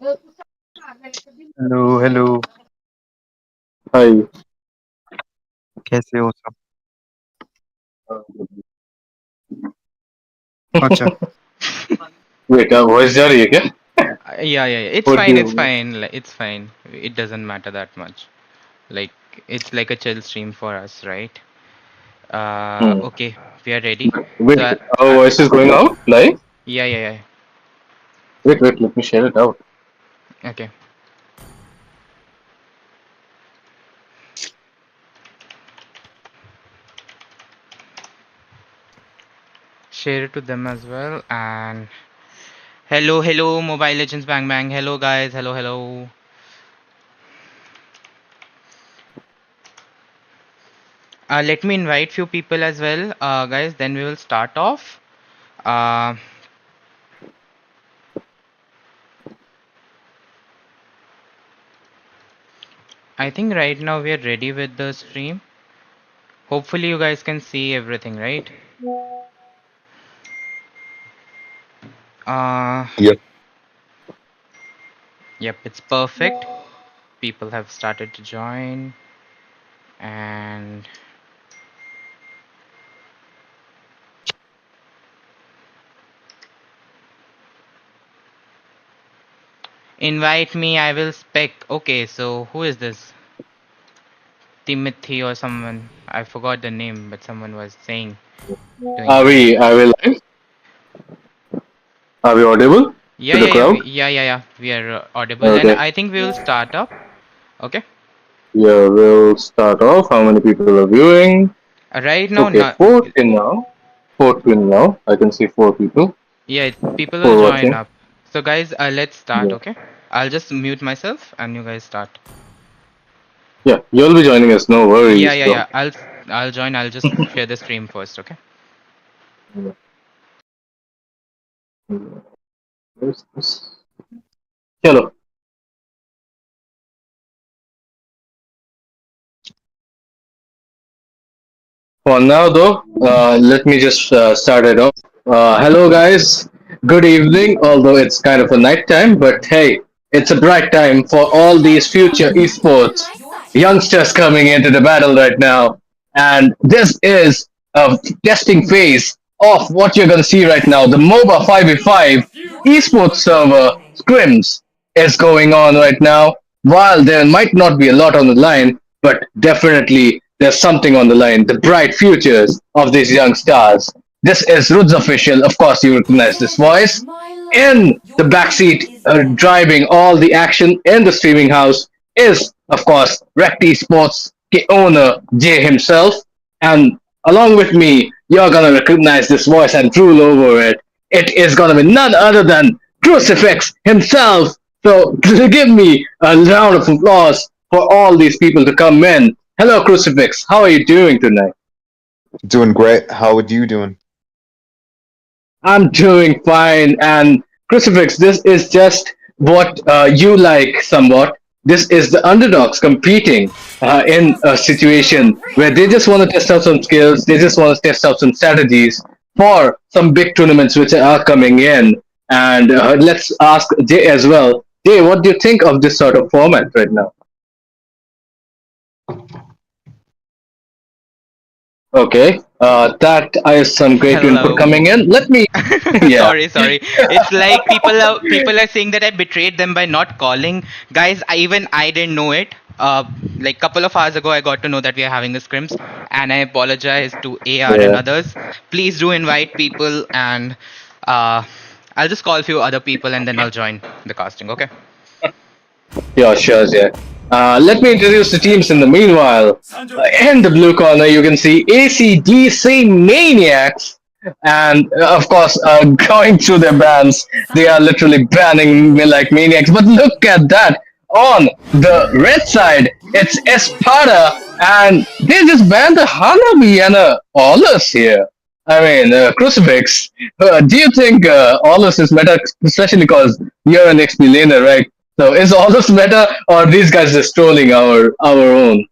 Hello hello. Hi. कैसे हो सब? अच्छा। Wait, voice जा रही है क्या? Yeah. It's What do fine. It's you? fine. It's fine. It doesn't matter that much. Like it's like a chill stream for us, right? Hmm. Okay, we are ready. Wait, So, our voice is going out live. yeah. Wait, let me share it out. Okay, share it to them as well. And hello, Mobile Legends, bang. Hello, guys. Hello. Let me invite few people as well, guys. Then we will start off. Uh, I think right now we are ready with the stream. Hopefully, you guys can see everything, right? Uh, Yep. yep, it's perfect. People have started to join, and invite me. I will spec. Okay, so who is this? Timothy or someone? I forgot the name, but someone was saying to Are invite. we? Are we live? Are we audible Yeah, to the yeah, yeah, crowd? yeah. We are audible, and Okay. I think we will start up. Okay. Yeah, we'll start off. How many people are viewing? Right now, Okay, not. 14 now. 14 now. I can see 4 people. Yeah, people will Four join watching. up. So, guys, let's start. Yeah. Okay. I'll just mute myself, and you guys start. Yeah, you'll be joining us. No Yeah, worries, yeah, bro. yeah. I'll join. I'll just share the stream first. Okay. Yeah. Where's this? Hello. For now, though, let me just start it off. Hello, guys. Good evening, although it's kind of a night time, but hey, it's a bright time for all these future esports youngsters coming into the battle right now. And this is a testing phase of what you're going to see right now. The MOBA 5v5 esports server Scrims is going on right now. While there might not be a lot on the line, but definitely there's something on the line. The bright futures of these young stars. This is Rud's official. Of course, you recognize this voice. In the backseat, driving all the action in the streaming house is, of course, Rekt Esports owner Jay himself. And along with me, you're gonna recognize this voice and drool over it. It is gonna be none other than Crucifix himself. So give me a round of applause for all these people to come in. Hello, Crucifix. How are you doing tonight? Doing great. How are you doing? I'm doing fine. And Crucifix, this is just what you like somewhat. This is the underdogs competing in a situation where they just want to test out some skills, they just want to test out some strategies for some big tournaments which are coming in. And let's ask Jay as well. Jay, what do you think of this sort of format right now? Okay, that is some great input Hello. coming in. Let me, yeah, Sorry. It's like people are saying that I betrayed them by not calling. Guys, I didn't know it. Like couple of hours ago, I got to know that we are having a scrims, and I apologize to AR and yeah. others. Please do invite people, and uh, I'll just call a few other people, and then I'll join the casting. Okay. Yeah, sure, yeah. Let me introduce the teams in the meanwhile. In the blue corner, you can see ACDC Maniacs. And of course, going through their bans, they are literally banning me like maniacs. But look at that. On the red side, it's Espada, and they just banned the Hanabi and Aulus here. I mean, Crucifix. Do you think Aulus is meta, especially because you're an XP laner, right? So is all this meta or these guys just trolling our own?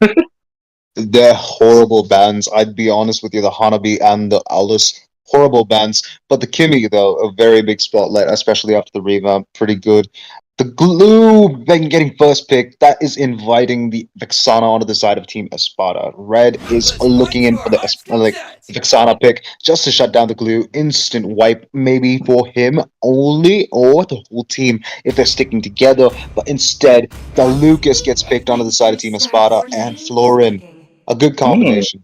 They're horrible bands. I'd be honest with you, the Hanabi and the Aulus. horrible bans. But the Kimmy, though, a very big spotlight, especially after the revamp. Pretty good. The glue then getting first pick, that is inviting the Vexana onto the side of Team Espada. Red is looking in for the Vexana pick just to shut down the glue. Instant wipe, maybe for him only or the whole team if they're sticking together. But instead, the Lucas gets picked onto the side of Team Espada and Florin. A good Hmm. combination.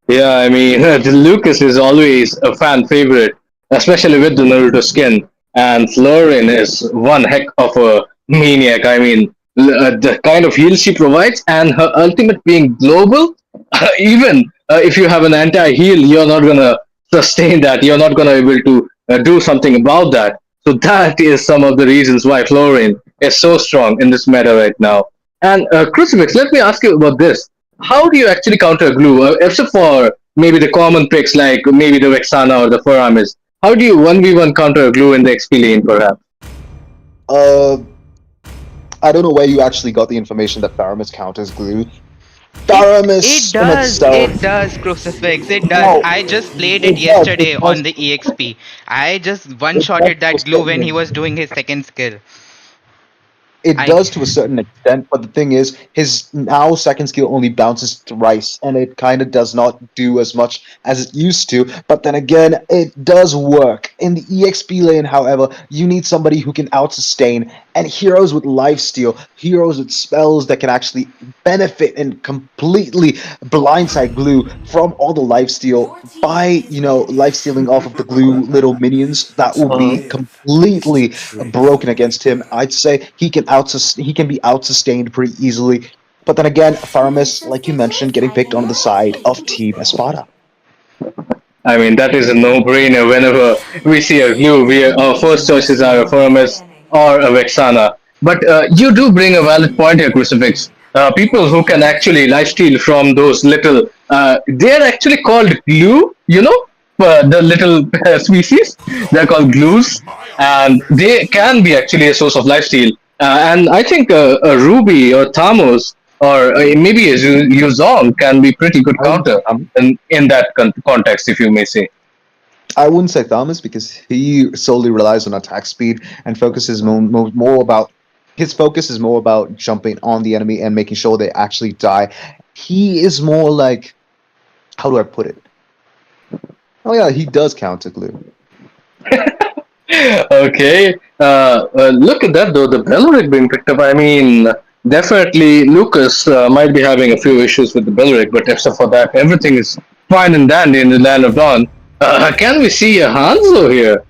Yeah, I mean, the Lucas is always a fan favorite, especially with the Naruto skin. And Florin is one heck of a maniac. I mean, the kind of heal she provides and her ultimate being global, even if you have an anti heal, you're not going to sustain that. You're not going to be able to do something about that. So that is some of the reasons why Florin is so strong in this meta right now. And Crucifix, let me ask you about this. How do you actually counter glue, except for maybe the common picks like maybe the Vexana or the Faramis? How do you 1v1 counter glue in the XP lane, perhaps? Uh, I don't know where you actually got the information that Tharamis counters glue. It Tharamis in does. itself, It does, Crucifix. It does. no, I just played it it does. yesterday on the EXP. I just It does one-shotted to a that glue when he certain was doing his second skill. It I does to a certain extent, but the thing is, his now second skill only bounces thrice, and it kind of does not do as much as it used to. But then again, it does work. In the EXP lane, however, you need somebody who can out sustain, and heroes with lifesteal, heroes with spells that can actually benefit and completely blindside glue from all the lifesteal by, lifestealing off of the glue little minions. That will be completely broken against him. I'd say he can be out sustained pretty easily. But then again, Faramis, like you mentioned, getting picked on the side of Team Espada. I mean, that is a no-brainer. Whenever we see a glue, our first choices are a Firmus or a Vexana. But you do bring a valid point here, Crucifix. People who can actually lifesteal from those little, they're actually called glue, the little species. They're called glues, and they can be actually a source of lifesteal. And I think a Ruby or Thamos or maybe a Yuzong can be pretty good I wouldn't counter in that context, if you may say. I wouldn't say Thomas because he solely relies on attack speed and focuses more about his focus is more about jumping on the enemy and making sure they actually die. He is more like, how do I put it? Oh yeah, he does counter glue. Okay. Look at that though. The Belleric being picked up. I mean, definitely Lucas might be having a few issues with the Belleric, but except for that, everything is fine and dandy in the Land of Dawn. Can we see a Hanzo here?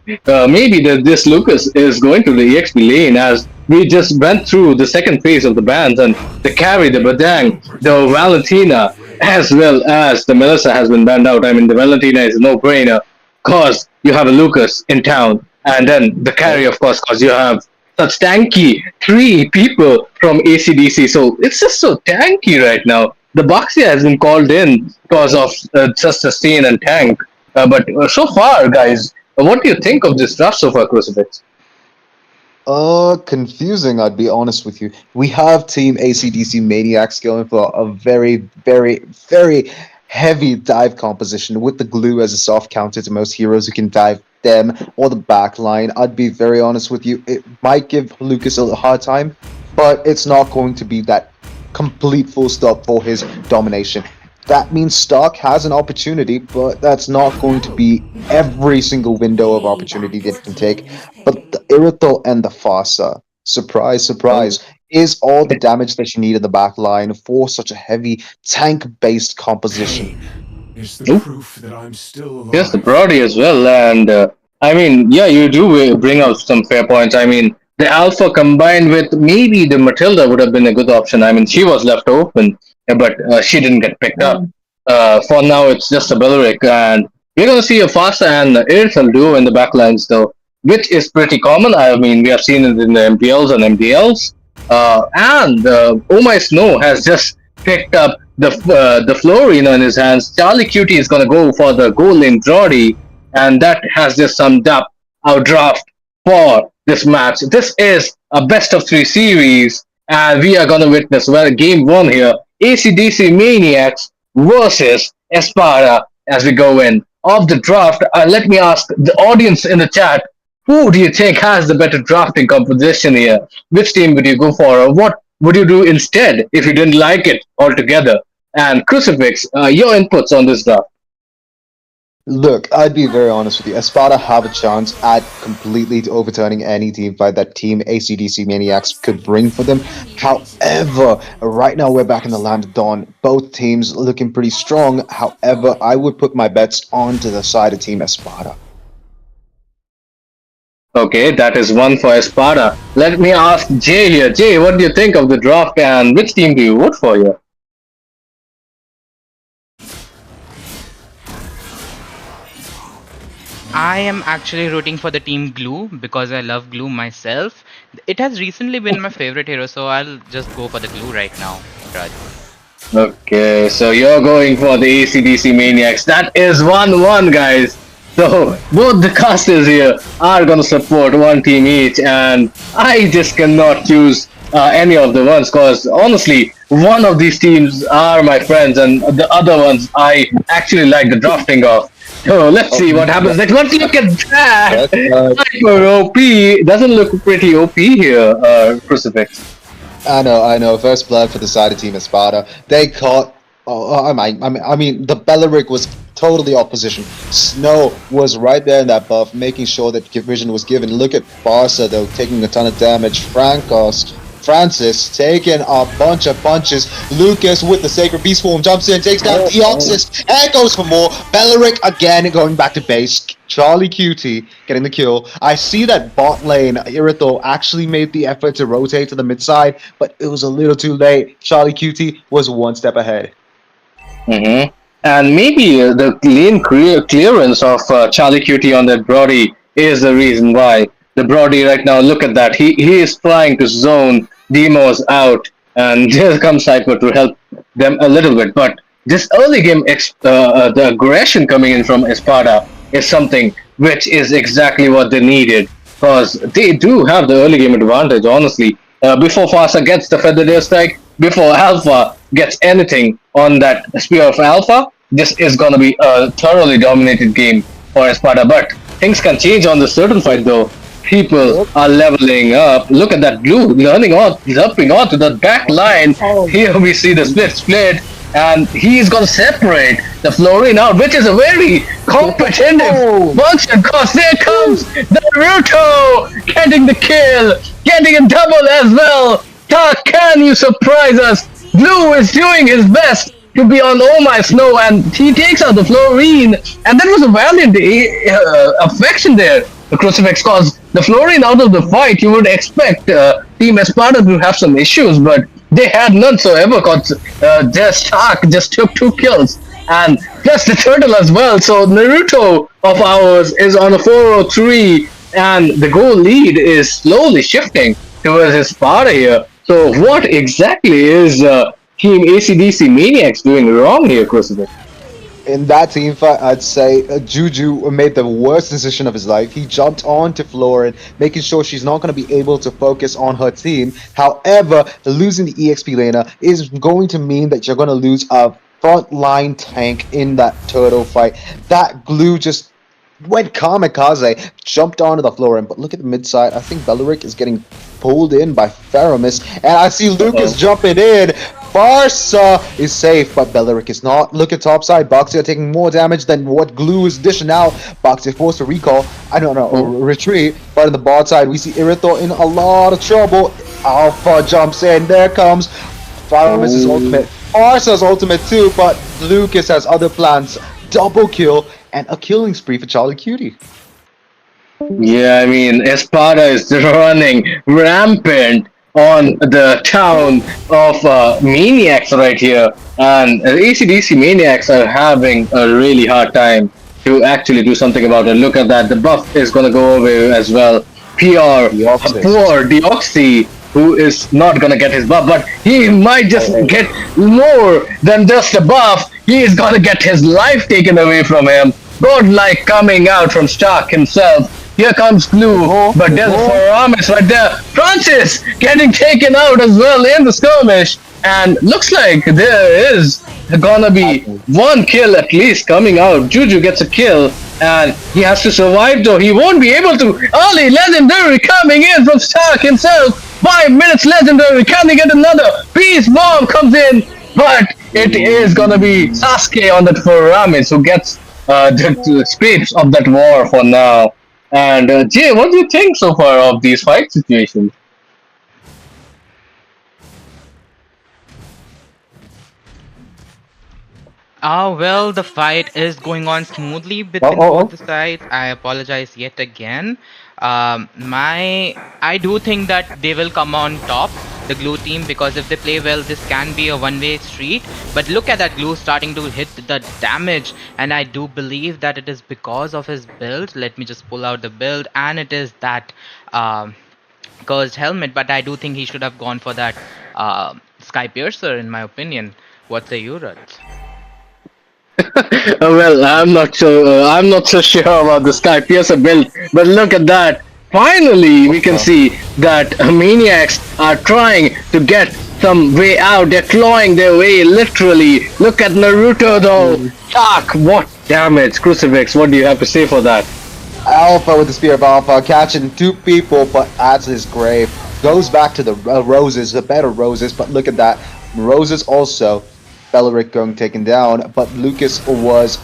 Maybe this Lucas is going to the EXP lane as we just went through the second phase of the bans and the carry, the Badang, the Valentina, as well as the Melissa has been banned out. I mean, the Valentina is a no-brainer cause you have a Lucas in town, and then the carry, of course, cause you have such tanky three people from ACDC. So it's just so tanky right now. The Baxia has been called in because of just sustain and tank. But so far, guys, what do you think of this draft so far, Crucifix? Confusing, I'd be honest with you. We have Team ACDC Maniacs going for a very, very, very heavy dive composition with the glue as a soft counter to most heroes who can dive them or the back line. I'd be very honest with you. It might give Lucas a hard time, but it's not going to be that complete full stop for his domination. That means Stark has an opportunity, but that's not going to be every single window of opportunity that it can take. But the Irithel and the Fasa, surprise, surprise, is all the damage that you need in the back line for such a heavy tank-based composition. Yes, the Brody as well, and I mean, yeah, you do bring out some fair points. I mean, the Alpha combined with maybe the Matilda would have been a good option. I mean, she was left open, but she didn't get picked up. For now, it's just a Belleric, and we're going to see a Fasta and Irithel duo in the backlines, though, which is pretty common. I mean, we have seen it in the MPLs and MDLs. And Oh My Snow has just picked up the Florino in his hands. Charlie Cutie is going to go for the goal in Brody, and that has just summed up our draft for this match. This is a best of three series, and we are going to witness well game one here. ACDC Maniacs versus Espada as we go in of the draft, let me ask the audience in the chat, who do you think has the better drafting composition here? Which team would you go for, or what would you do instead if you didn't like it altogether? And Crucifix, your inputs on this draft. Look, I'd be very honest with you. Espada have a chance at completely overturning any team fight that team ACDC Maniacs could bring for them. However, right now we're back in the land of dawn. Both teams looking pretty strong. However, I would put my bets onto the side of Team Espada. Okay, that is one for Espada. Let me ask Jay here. Jay, what do you think of the draft and which team do you vote for here? I am actually rooting for the team Glue because I love Glue myself. It has recently been my favorite hero, so I'll just go for the Glue right now, Raj. Okay, so you're going for the ACDC Maniacs. That is 1-1, guys. So both the casters here are gonna support one team each, and I just cannot choose any of the ones because honestly, one of these teams are my friends, and the other ones I actually like the drafting of. So let's see what happens next. Let's look at that. Hyper OP doesn't look pretty OP here, Crucifix. I know. First blood for the side of Team Espada. They caught. I mean, the Belleric was totally opposition. Snow was right there in that buff, making sure that vision was given. Look at Barca though, taking a ton of damage. Francis taking a bunch of punches. Lucas with the Sacred Beast Form jumps in, takes down Deoxys, and goes for more. Belleric again going back to base. Charlie QT getting the kill. I see that bot lane, Irito actually made the effort to rotate to the mid side, but it was a little too late. Charlie QT was one step ahead. Mm-hmm. And maybe the clearance of Charlie Cutie on that Brody is the reason why. The Brody right now, look at that. He is trying to zone Demos out, and here comes Cypher to help them a little bit. But this early game, the aggression coming in from Espada is something which is exactly what they needed. Because they do have the early game advantage, honestly. Before Fasa gets the Feather Strike, before Alpha gets anything on that Spear of Alpha, this is going to be a thoroughly dominated game for Espada. But things can change on the certain fight though. People are leveling up. Look at that Blue jumping onto the back line. Here we see the split, and he's going to separate the Florine out, which is a very competitive function. Cause there comes Naruto getting the kill, getting a double as well. Can you surprise us? Blue is doing his best to be on Oh My Snow, and he takes out the Florine, and that was a valiant affection there. The Crucifix, cause the Florine out of the fight, you would expect Team Espada to have some issues, but they had none so ever, cause Stark just took 2 kills, and plus the turtle as well. So Naruto of ours is on a 403, and the goal lead is slowly shifting towards Espada here. So what exactly is Team ACDC Maniacs doing wrong here, Crucifix? In that team fight, I'd say Juju made the worst decision of his life. He jumped on to Florin, making sure she's not going to be able to focus on her team. However, losing the EXP laner is going to mean that you're going to lose a frontline tank in that turtle fight. That Glue just went kamikaze, jumped onto the Florin. But look at the mid side. I think Belleric is getting pulled in by Faramis, and I see Lucas jumping in. Barca is safe, but Belleric is not. Look at top side. Boxy are taking more damage than what Glue is dishing out. Boxy forced to recall. I don't know, retreat. But on the bot side, we see Irito in a lot of trouble. Alpha jumps in. There comes Faramis' ultimate. Barca's ultimate too, but Lucas has other plans. Double kill and a killing spree for Charlie Cutie. Yeah, I mean, Espada is running rampant on the town of Maniacs right here, and ACDC Maniacs are having a really hard time to actually do something about it. Look at that, the buff is gonna go away as well. PR, poor Deoxy, who is not gonna get his buff, but he might just get more than just a buff. He is gonna get his life taken away from him. Godlike coming out from Stark himself. Here comes Glue, but there's a Faramis right there. Francis getting taken out as well in the skirmish, and looks like there is gonna be one kill at least coming out. Juju gets a kill, and he has to survive though. He won't be able to. Early legendary coming in from Stark himself. 5 minutes legendary. Can he get another? Peace bomb comes in, but it is gonna be Sasuke on that Faramis who gets the scrapes of that war for now. And Jay, what do you think so far of these fight situations? Well, the fight is going on smoothly Oh, between oh, both oh. the sides. I apologize yet again. I do think that they will come on top, the Glue team, because if they play well, this can be a one-way street. But look at that Glue starting to hit the damage, and I do believe that it is because of his build. Let me just pull out the build, and it is that cursed helmet. But I do think he should have gone for that Sky Piercer, in my opinion. What say you, Raj? Well, I'm not so sure about the Sky Piercer build, but look at that. Finally, we can see that maniacs are trying to get some way out. They're clawing their way, literally. Look at Naruto, though. Fuck! What damage, Crucifix? What do you have to say for that? Alpha with the Spear of Alpha, catching two people, but adds his grave. Goes back to the roses, the better roses, but look at that. Roses also. Beleric going taken down, but Lucas was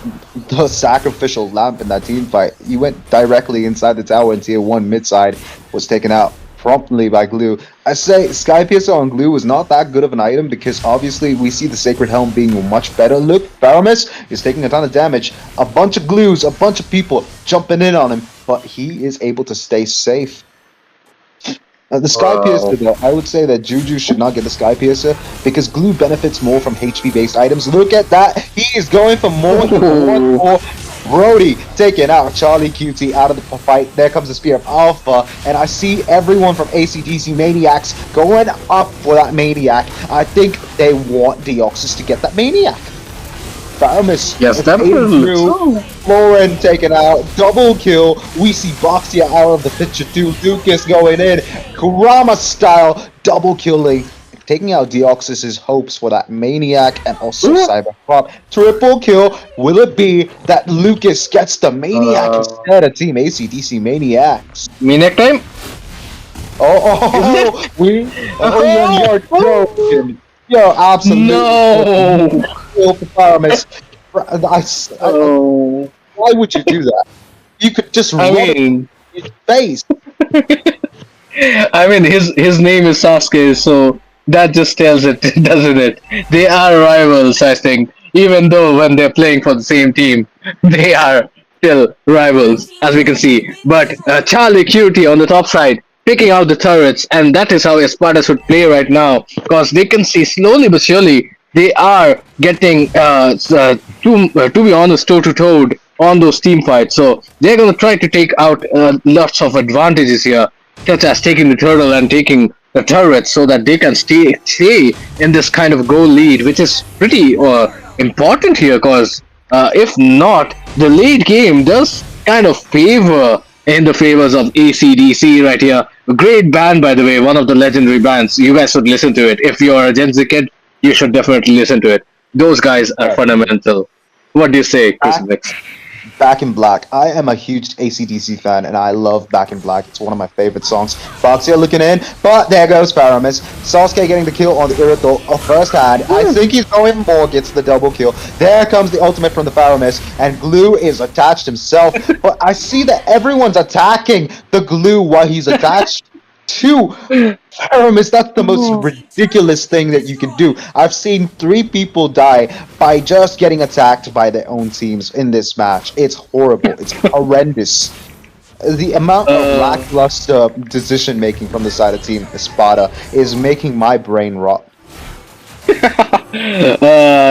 the sacrificial lamp in that team fight. He went directly inside the tower in tier 1 mid side, was taken out promptly by Glue. I say Sky Piercer on Glue was not that good of an item because obviously we see the Sacred Helm being much better. Look, Paramis is taking a ton of damage. A bunch of Glues, a bunch of people jumping in on him, but he is able to stay safe. The Sky Piercer, though, I would say that Juju should not get the Sky Piercer because Glue benefits more from HP-based items. Look at that! He is going for more than more. Brody taking out Charlie QT out of the fight. There comes the Spear of Alpha, and I see everyone from ACDC Maniacs going up for that Maniac. I think they want Deoxys to get that Maniac. Paramis Yes, definitely. Lauren taken out, double kill. We see Boxia out of the picture too. Lucas going in, Kurama style, double killing, taking out Deoxys' hopes for that Maniac and also Cyberpunk. Triple kill. Will it be that Lucas gets the Maniac instead of Team ACDC Maniacs? Maniac time? You're joking. You're absolutely No! kill for Paramis. Why would you do that? You could just run in his face. I mean, his name is Sasuke, so that just tells it, doesn't it? They are rivals, I think. Even though when they're playing for the same team, they are still rivals, as we can see. But Charlie Cutie on the top side, picking out the turrets, and that is how Esparta should play right now, because they can see slowly but surely they are getting, to be honest, toe-to-toe on those team fights. So they're going to try to take out lots of advantages here, such as taking the turtle and taking the turret so that they can stay in this kind of goal lead, which is pretty important here because if not, the late game does kind of favor in the favors of ACDC right here. A great band, by the way, one of the legendary bands. You guys should listen to it. If you're a Gen Z kid, you should definitely listen to it. Those guys are fundamental. What do you say, Crucifix? Back in Black. I am a huge ACDC fan, and I love Back in Black. It's one of my favorite songs. Boxia looking in, but there goes Paramis. Sasuke getting the kill on the Ifirt first hand. I think he's going more, gets the double kill. There comes the ultimate from the Paramis, and Glue is attached himself. But I see that everyone's attacking the Glue while he's attached to Paramis. That's the most ridiculous thing that you can do. I've seen 3 people die by just getting attacked by their own teams in this match. It's horrible. It's horrendous. The amount of lackluster decision making from the side of Team Espada is making my brain rot.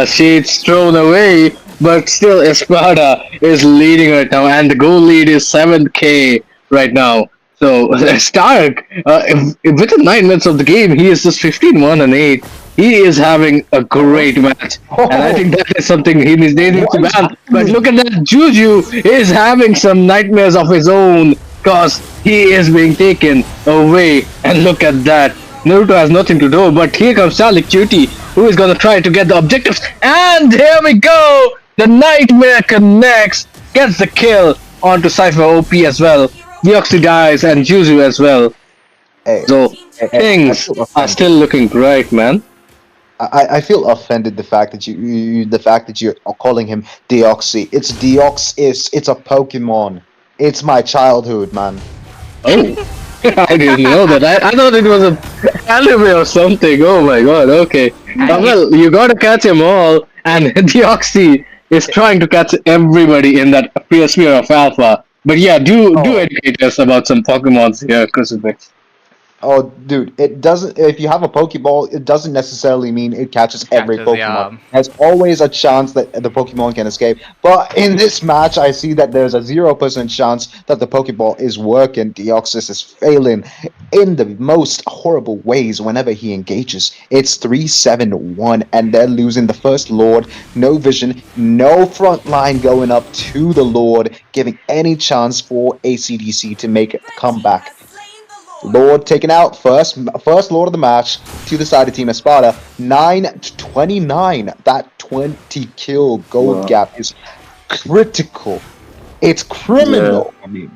Shades thrown away, but still Espada is leading right now, and the goal lead is 7k right now. So Stark, within 9 minutes of the game, he is just 15-1-8. He is having a great match, and I think that is something they need to ban. But look at that, Juju is having some nightmares of his own, cause he is being taken away. And look at that, Naruto has nothing to do, but here comes Charlie Cutie who is gonna try to get the objectives. And here we go! The Nightmare connects, gets the kill onto Cypher OP as well. Deoxy dies and Juzu as well. Hey, So I things feel are offended. still looking great, man. I feel offended the fact that the fact that you're calling him Deoxy. It's Deoxys. It's a Pokemon. It's my childhood, man. Oh, I didn't know that. I thought it was a anime or something. Oh my god. Okay. And it Well, you gotta catch them all, and Deoxy is trying to catch everybody in that sphere of Alpha. But yeah, do Oh, educate us about some Pokemons here, Crucifix. oh, dude! It doesn't. If you have a Pokeball, it doesn't necessarily mean it catches every catches, Pokemon. yeah. There's always a chance that the Pokemon can escape. But in this match, I see that there's a 0% chance that the Pokeball is working. Deoxys is failing in the most horrible ways whenever he engages. It's 3-7-1, and they're losing the first Lord. No vision, no front line going up to the Lord, giving any chance for ACDC to make a comeback. Lord taken out first Lord of the match to the side of Team Espada. 9-29. That 20 kill gold Wow. gap is critical. It's Yeah. criminal. I mean,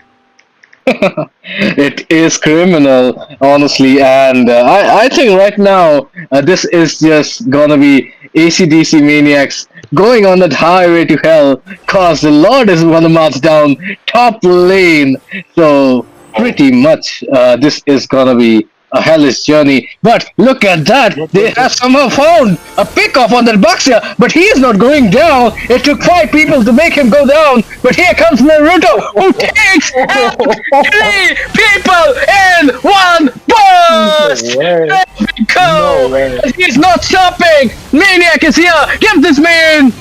It is criminal, honestly, and I think right now this is just gonna be ACDC maniacs going on that highway to hell, cause the Lord is gonna march down top lane. So pretty much this is gonna be a hellish journey. But look at that! look, They look, have look. somehow found a pickoff on that Baxia, but he is not going down. It took 5 people to make him go down, but here comes Naruto, who takes out 3 people in one No burst! way. There we No go! way. He's not stopping! Maniac is here! Give this man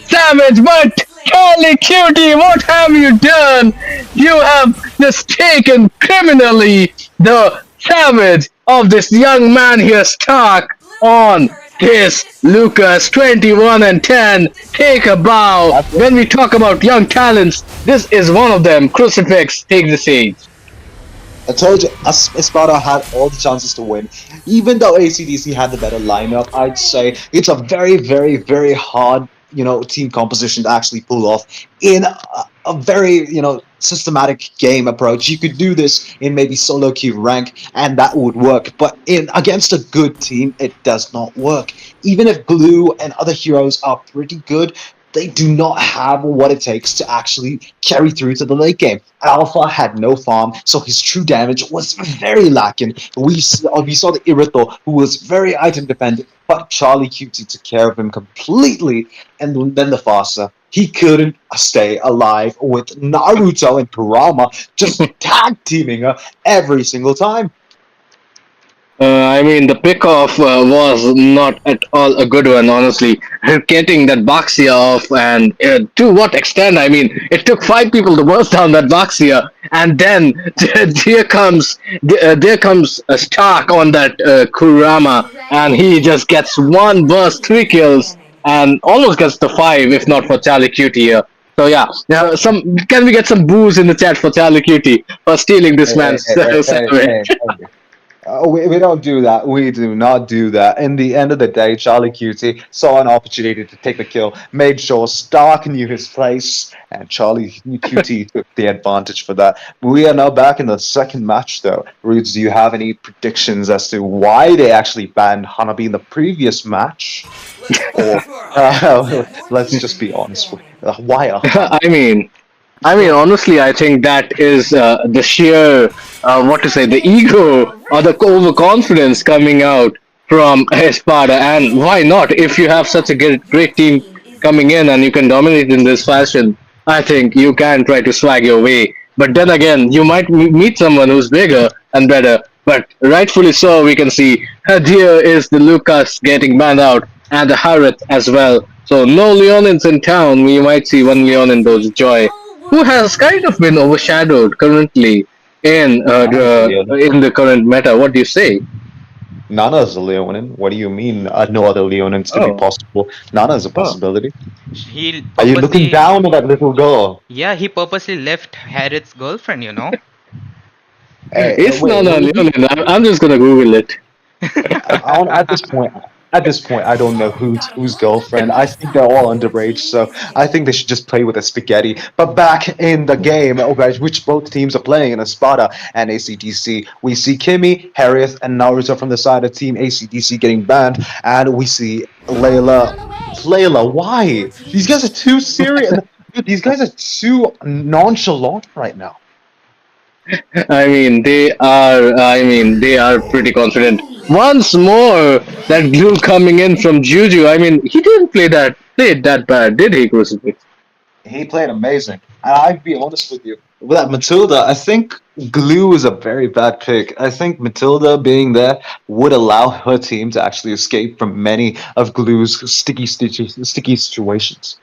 damage, but Charlie Cutie, what have you done? You have just taken criminally the savage of this young man here, Stark, on this Lucas 21 and 10. Take a bow. That's it. When we talk about young talents, this is one of them. Crucifix, take the stage. I told you, Espada had all the chances to win. Even though ACDC had the better lineup, I'd say it's a very, very, very hard, team composition to actually pull off in a very, systematic game approach. You could do this in maybe solo queue rank, and that would work. But in against a good team, it does not work. Even if Glue and other heroes are pretty good, they do not have what it takes to actually carry through to the late game. Alpha had no farm, so his true damage was very lacking. We saw the Irito, who was very item dependent, but Charlie QT took care of him completely. And then the Fasa, he couldn't stay alive with Naruto and Kurama just tag teaming her every single time. I mean, the pickoff was not at all a good one, honestly. Getting that Baxia off, and to what extent? I mean, it took 5 people to burst down that Baxia, and then there comes a Stark on that Kurama, and he just gets one burst, 3 kills, and almost gets the 5, if not for Charlie Cutie here. So yeah, now can we get some boos in the chat for Charlie Cutie for stealing this Hey, hey, man's hey, hey, hey, sandwich? hey, hey. We don't do that. We do not do that. In the end of the day, Charlie Cutie saw an opportunity to take the kill, made sure Stark knew his place, and Charlie Cutie took the advantage for that. We are now back in the second match, though. Roots, do you have any predictions as to why they actually banned Hanabi in the previous match? Or let's just be honest. Why a Hana? I mean, honestly, I think that is the sheer, what to say, the ego or the overconfidence coming out from Espada. And why not? If you have such a great team coming in and you can dominate in this fashion, I think you can try to swag your way. But then again, you might meet someone who's bigger and better. But rightfully so, we can see here is the Lucas getting banned out and the Harith as well. So no Leonins in town. We might see one Leonin those Joy, who has kind of been overshadowed currently Nana's a Leonin. in the current meta. What do you say? Nana's a Leonin. What do you mean no other Leonins could be Oh, possible? Nana is a oh. possibility. He Are you looking purposely, down on that little girl? yeah, he purposely left Harriet's girlfriend, you know. Hey, It's wait, not a Leonin. I'm just gonna Google it. at this point, At this point, I don't know whose girlfriend. I think they're all underage, so I think they should just play with a spaghetti. But back in the game, okay, which both teams are playing in Espada and ACDC, we see Kimmy, Harriet, and Naruto from the side of Team ACDC getting banned, and we see Layla. Layla, why? These guys are too serious. Dude, these guys are too nonchalant right now. They are pretty confident. Once more, that glue coming in from Juju. I mean, he didn't play it that bad, did he, Crucifix? He played amazing. And I'd be honest with you. With that Matilda, I think Glue is a very bad pick. I think Matilda being there would allow her team to actually escape from many of Glue's sticky situations.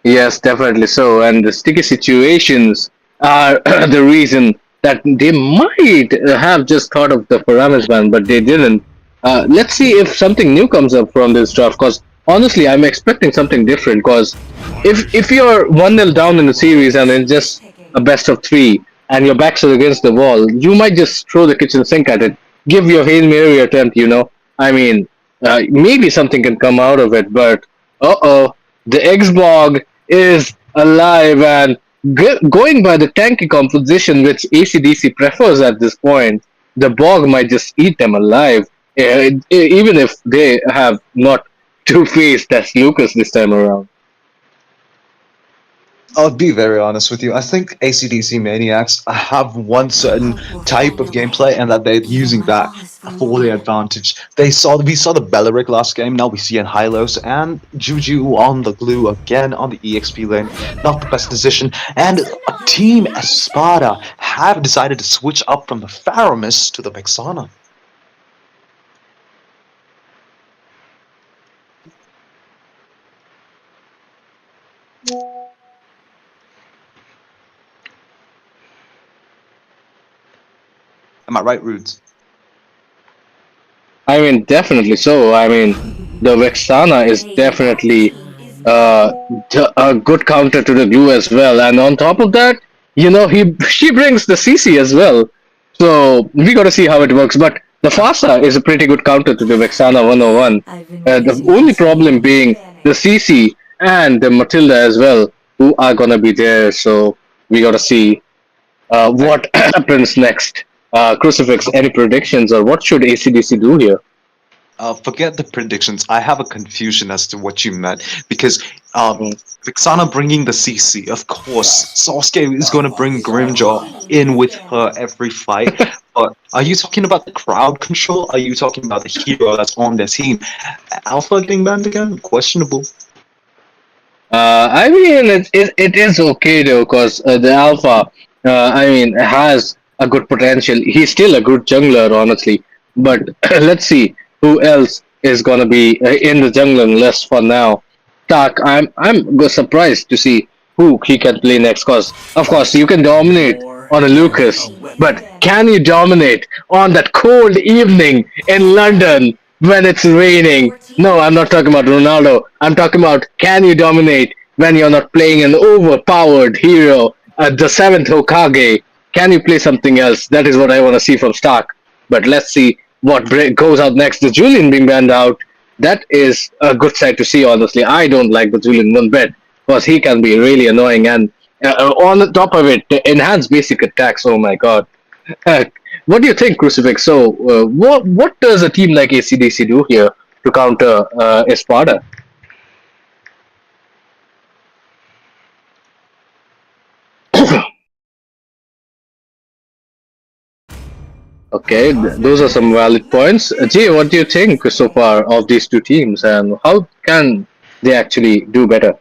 Yes, definitely so. And the sticky situations are the reason that they might have just thought of the Paramis ban, but they didn't. Let's see if something new comes up from this draft. Because honestly, I'm expecting something different. Because if you're 1-0 down in the series and it's just a best of three and your backs are against the wall, you might just throw the kitchen sink at it. Give your Hail Mary attempt. I mean, maybe something can come out of it, but the Xbog is alive and going by the tanky composition which ACDC prefers at this point, the Bog might just eat them alive, even if they have not two-faced as Lucas this time around. I'll be very honest with you. I think ACDC Maniacs have one certain type of gameplay, and that they're using that for their advantage. We saw the Belleric last game. Now we see in Hylos and Juju on the glue again on the EXP lane. Not the best decision. And Team Espada have decided to switch up from the Faramis to the Vexana. Am I right, Rudes? I mean, definitely so. I mean, the Vexana is definitely uh, a good counter to the glue as well. And on top of that, he she brings the CC as well. So we got to see how it works. But the Fasa is a pretty good counter to the Vexana 101. The only problem being the CC and the Matilda as well, who are gonna be there. So we got to see what happens next. Crucifix, any predictions or what should ACDC do here? Forget the predictions. I have a confusion as to what you meant because Mm. Vixana bringing the CC, of course. Sasuke is going to bring Grimjaw in with her every fight. But are you talking about the crowd control? Are you talking about the hero that's on their team? Alpha getting banned again? Questionable. I mean, it is okay though, because the Alpha, has a good potential. He's still a good jungler, honestly. But let's see who else is gonna be in the jungle list for now. Tak, I'm surprised to see who he can play next. Cause of course you can dominate on a Lucas, but can you dominate on that cold evening in London when it's raining? No, I'm not talking about Ronaldo. I'm talking about can you dominate when you're not playing an overpowered hero, the seventh Hokage? Can you play something else? That is what I want to see from Stark. But let's see what goes out next. The Julian being banned out, that is a good sight to see, honestly. I don't like the Julian one bit because he can be really annoying. And on the top of it, the enhanced basic attacks, oh my god. Uh, what do you think, Crucifix? So, what does a team like ACDC do here to counter Espada? Okay, those are some valid points. Jay, what do you think so far of these two teams, and how can they actually do better?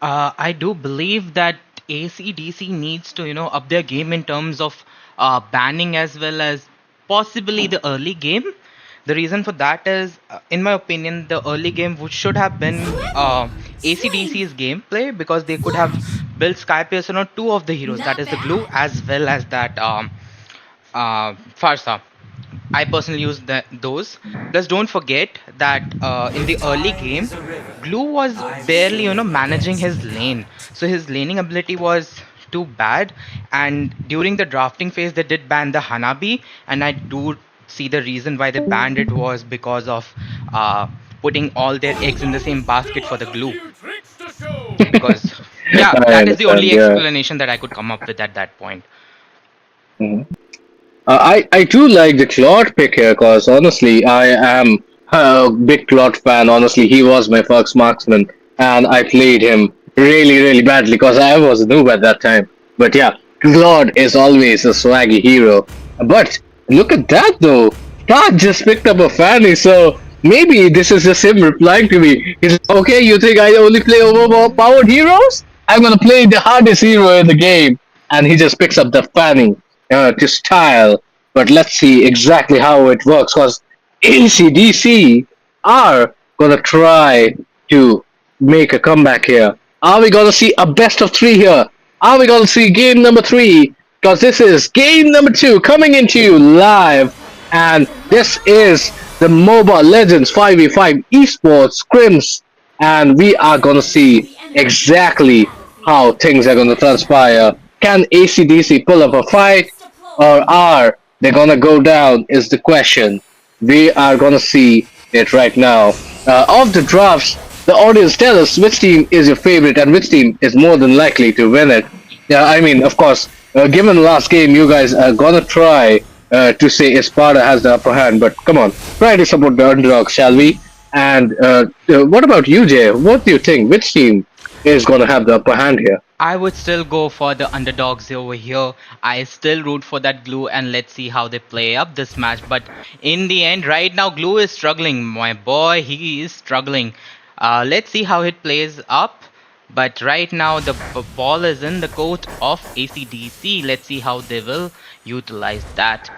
I do believe that ACDC needs to, up their game in terms of banning as well as possibly the early game. The reason for that is, in my opinion, the early game which should have been ACDC's gameplay because they could have built Sky Piercer on two of the heroes, that is the Glue as well as that Farsa. I personally use those. Plus, don't forget that in the early game, Glue was barely, managing his lane. So his laning ability was too bad. And during the drafting phase, they did ban the Hanabi, and I do see the reason why they banned it was because of uh, putting all their eggs in the same basket for the glue. Because yeah, I that is the understand. only Yeah. explanation that I could come up with at that point. Mhm. I do like the Claude pick here because honestly, I am a big Claude fan. Honestly, he was my first marksman, and I played him really, really badly because I was a noob at that time. But yeah, Claude is always a swaggy hero. But look at that though. Todd just picked up a fanny, so maybe this is just him replying to me. He's like, okay, you think I only play overpowered heroes? I'm gonna play the hardest hero in the game. And he just picks up the fanny to style. But let's see exactly how it works because ACDC are gonna try to make a comeback here. Are we gonna see a best of three here? Are we gonna see game number three? Because this is game number two coming into you live, and this is the Mobile Legends 5v5 esports scrims, and we are gonna see exactly how things are gonna transpire. Can ACDC pull up a fight, or are they gonna go down? Is the question. We are gonna see it right now. Of the drafts, the audience tell us which team is your favorite and which team is more than likely to win it. Yeah, I mean, of course, given the last game, you guys are gonna try to say Espada has the upper hand, but come on, try to support the underdog, shall we? And what about you, Jay? What do you think? Which team is gonna have the upper hand here? I would still go for the underdogs over here. I still root for that Glue, and let's see how they play up this match. But in the end, right now, Glue is struggling. My boy, he is struggling. Let's see how it plays up. But right now, the ball is in the court of ACDC. Let's see how they will utilize that.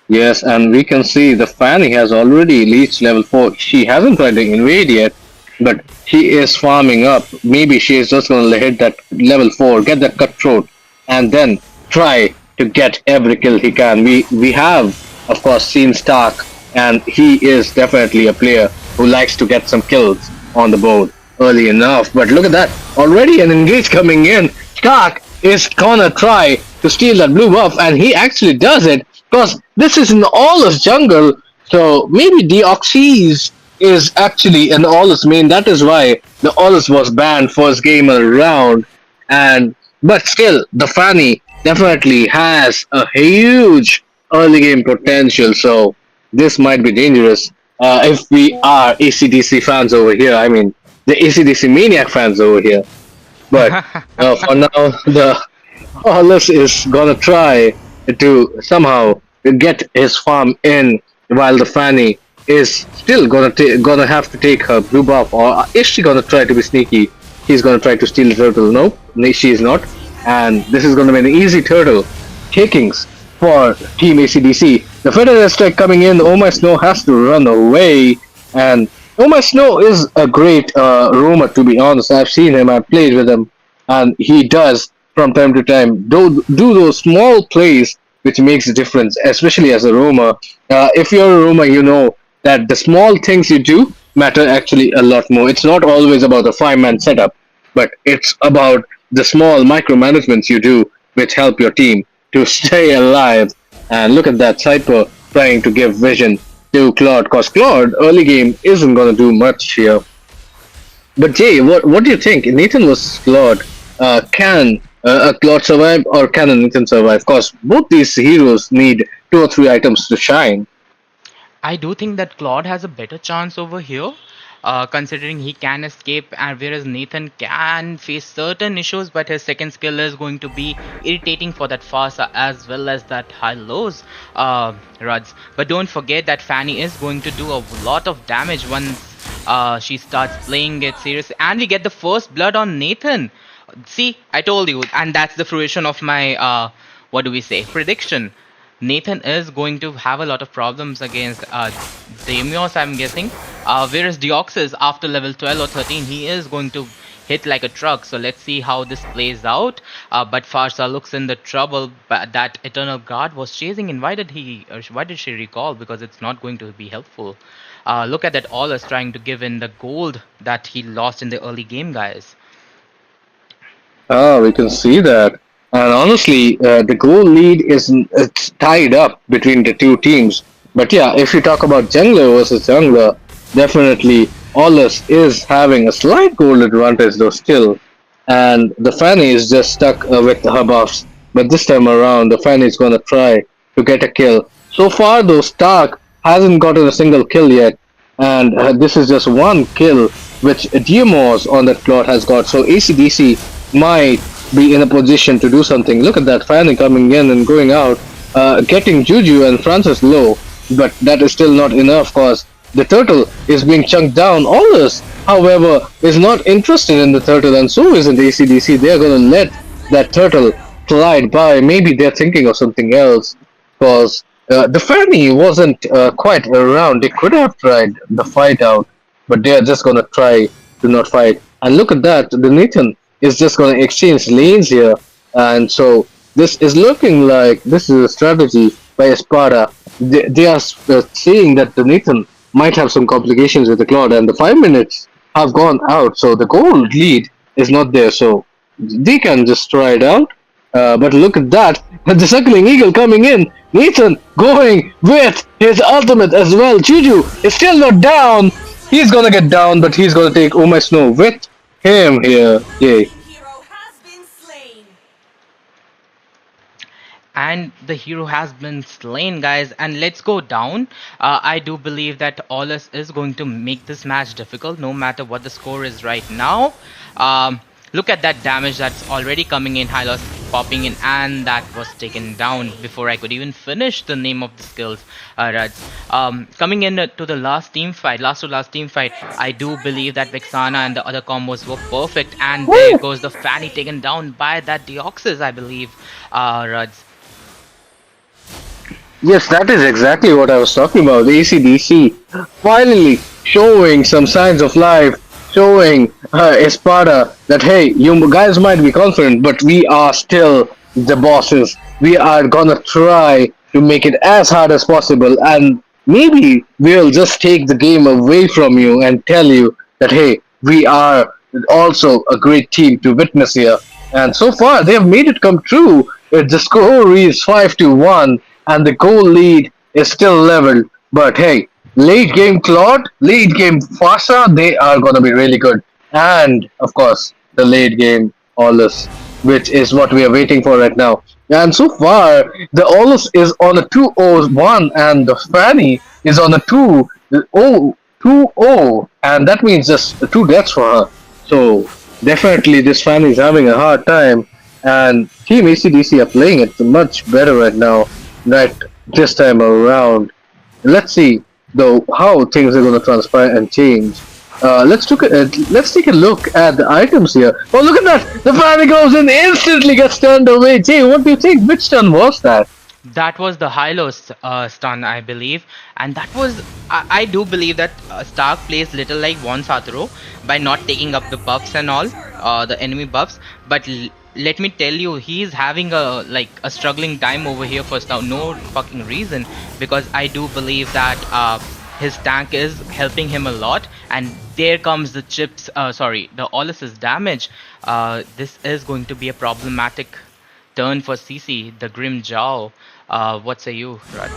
Yes, and we can see the Fanny has already reached level 4. She hasn't tried to invade yet, but she is farming up. Maybe she is just going to hit that level 4, get that cutthroat, and then try to get every kill he can. We have, of course, seen Stark, and he is definitely a player who likes to get some kills on the board early enough. But look at that, already an engage coming in. Stark is gonna try to steal that blue buff, and he actually does it because this is an Aulus jungle. So maybe Deoxys is actually an Aulus main. That is why the Aulus was banned first game around. And but still, the Fanny definitely has a huge early game potential. So this might be dangerous if we are ACDC fans over here. I mean, the ACDC maniac fans over here. But for now, the Hollis is gonna try to somehow get his farm in, while the Fanny is still gonna have to take her blue buff. Or is she gonna try to be sneaky? She's gonna try to steal the turtle. No, she is not. And this is gonna be an easy turtle takings for Team ACDC. The Federal strike coming in. Oh my Snow has to run away, and Oh my Snow is a great roamer, to be honest. I've seen him, I've played with him, and he does from time to time do those small plays which makes a difference, especially as a roamer. If you're a roamer, you know that the small things you do matter actually a lot more. It's not always about a five-man setup, but it's about the small micromanagements you do which help your team to stay alive. And look at that Cypher trying to give vision to Claude, because Claude early game isn't gonna do much here. But Jay, what do you think? Nathan versus Claude. Can a Claude survive, or can a Nathan survive? Because both these heroes need two or three items to shine. I do think that Claude has a better chance over here, considering he can escape, and whereas Nathan can face certain issues, but his second skill is going to be irritating for that fast as well as that high lows ruds. But don't forget that Fanny is going to do a lot of damage once she starts playing it seriously, and we get the first blood on Nathan. See, I told you, and that's the fruition of my what do we say prediction. Nathan is going to have a lot of problems against Damios, I'm guessing. Whereas Deoxys, after level 12 or 13, he is going to hit like a truck. So let's see how this plays out. But Farsa looks in the trouble. But that Eternal Guard was chasing, and why did he? Or why did she recall? Because it's not going to be helpful. Look at that! Aulus trying to give in the gold that he lost in the early game, guys. Ah, we can see that. And honestly, the goal lead is it's tied up between the two teams. But yeah, if you talk about jungler versus jungler, definitely Olus is having a slight goal advantage though still. And the Fanny is just stuck with her buffs. But this time around, the Fanny is going to try to get a kill. So far though, Stark hasn't gotten a single kill yet. And this is just one kill which Diamos on that plot has got. So ACDC might be in a position to do something. Look at that Fanny coming in and going out, getting Juju and Francis low, but that is still not enough cause the turtle is being chunked down. Allus, however, is not interested in the turtle, and so isn't ACDC. They are gonna let that turtle glide by. Maybe they're thinking of something else, cause the Fanny wasn't quite around. They could have tried the fight out, but they are just gonna try to not fight. And look at that, the Nathan is just going to exchange lanes here. And so this is looking like this is a strategy by Espada. They are saying that the Nathan might have some complications with the Claude, and the 5 minutes have gone out. So the goal lead is not there. So they can just try it out. But look at that. The Suckling Eagle coming in. Nathan going with his ultimate as well. Juju is still not down. He's gonna get down, but he's gonna take Oh My Snow with him here. Yay. And the hero has been slain, guys, and let's go down. I do believe that Olus is going to make this match difficult no matter what the score is right now. Look at that damage that's already coming in. Hylos popping in, and that was taken down before I could even finish the name of the skills. Raj. Coming in to the last team fight, last to last team fight, I do believe that Vexana and the other combos were perfect, and there goes the Fanny taken down by that Deoxys, I believe. Raj. Yes, that is exactly what I was talking about. ACDC finally showing some signs of life, showing Espada that hey, you guys might be confident, but we are still the bosses. We are gonna try to make it as hard as possible, and maybe we'll just take the game away from you and tell you that hey, we are also a great team to witness here. And so far, they have made it come true. The score is 5-1, and the goal lead is still leveled. But hey, late game Claude, late game Fasa, they are gonna be really good. And of course, the late game Olus, which is what we are waiting for right now. And so far, the Olus is on a 2-0-1, and the Fanny is on a 2-0, and that means just two deaths for her. So definitely, this Fanny is having a hard time, and Team ACDC are playing it much better right now. Right this time around. Let's see though how things are going to transpire and change. Let's take a look at the items here. Oh, look at that! The Fanny goes in, instantly gets turned away. Jay, what do you think? Which turn was that? That was the Hylos stun, I believe, and that was I do believe that Stark plays little like Von Saturo by not taking up the buffs and all, the enemy buffs. But let me tell you, he's having a struggling time over here for no fucking reason, because I do believe that his tank is helping him a lot, and there comes the chips. Sorry, the Olus's damage. This is going to be a problematic turn for CC, the Grim Jow. What say you, Raj?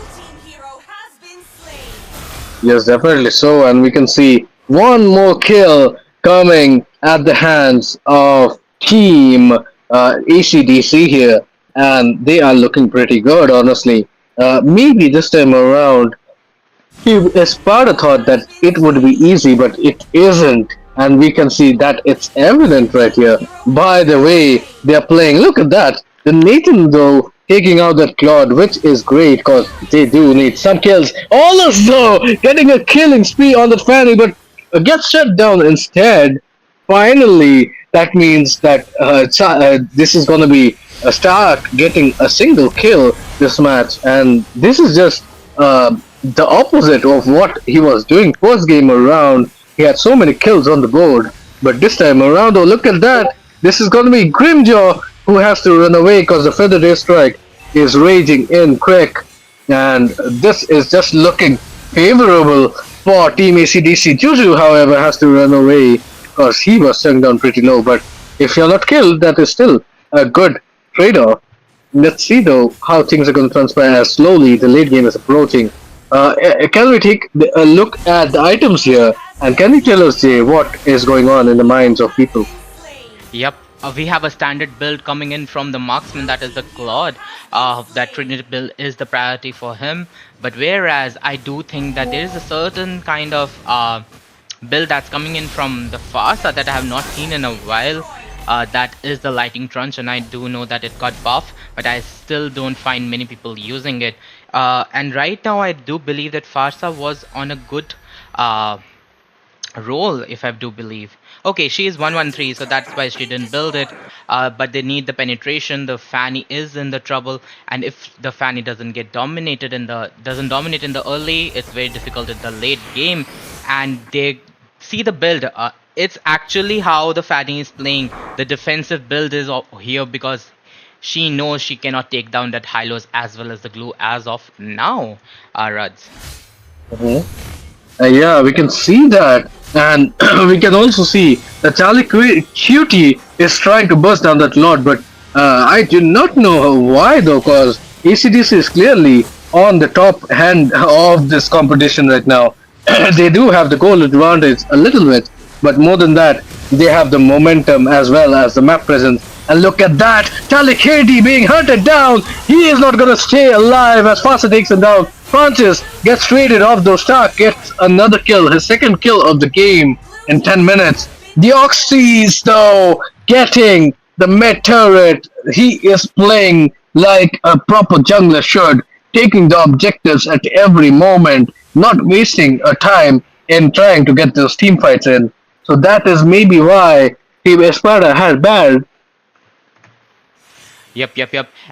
Yes, definitely so, and we can see one more kill coming at the hands of Team ACDC here, and they are looking pretty good, honestly. Maybe this time around, Espada thought that it would be easy, but it isn't, and we can see that it's evident right here. By the way, they're playing. Look at that. The Nathan though taking out that Claude, which is great because they do need some kills. Almost though getting a killing spree on the Fanny, but gets shut down instead. Finally, that means that this is gonna be a Stark getting a single kill this match, and this is just the opposite of what he was doing first game around. He had so many kills on the board, but this time around, oh look at that! This is gonna be Grimjaw who has to run away because the Feather Day Strike is raging in quick, and this is just looking favorable for Team ACDC. Juju, however, has to run away because he was sunk down pretty low, but if you're not killed, that is still a good trade-off. Let's see though how things are going to transpire as slowly the late game is approaching. Can we take a look at the items here, and can you tell us, Jay, what is going on in the minds of people? Yep. We have a standard build coming in from the marksman, that is the Claude. That Trinity build is the priority for him. But whereas I do think that there is a certain kind of build that's coming in from the Farsa that I have not seen in a while. That is the Lighting Trunch, and I do know that it got buff, but I still don't find many people using it. And right now, I do believe that Farsa was on a good uh, role, if I do believe. Okay, she is 113, so that's why she didn't build it. But they need the penetration. The Fanny is in the trouble, and if the Fanny doesn't dominate in the early, it's very difficult in the late game. And they see the build. It's actually how the Fanny is playing. The defensive build is here because she knows she cannot take down that Hylos as well as the glue as of now. Rads. Yeah, we can see that, and we can also see that Charlie Cutie is trying to burst down that lot, but I do not know why though, because ACDC is clearly on the top hand of this competition right now. They do have the goal advantage a little bit, but more than that, they have the momentum as well as the map presence. And look at that, Charlie Cutie being hunted down. He is not gonna stay alive as Fasta takes him down. Francis gets traded off though. Stark gets another kill, his second kill of the game in 10 minutes. Deoxys though getting the mid turret. He is playing like a proper jungler should, taking the objectives at every moment, not wasting a time in trying to get those team fights in. So that is maybe why Team Espada has bad Yep.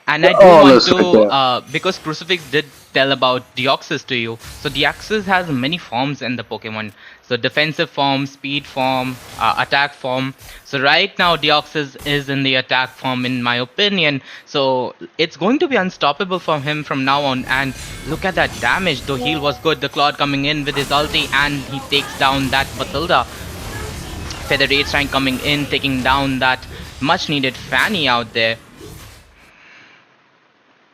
And I do all want us to, right there. because Crucifix did tell about Deoxys to you. So Deoxys has many forms in the Pokemon. So defensive form, speed form, attack form. So right now Deoxys is in the attack form in my opinion. So it's going to be unstoppable for him from now on. And look at that damage. The heal was good. The Claude coming in with his ulti and he takes down that Bathilda. Feather Rage coming in, taking down that much needed Fanny out there.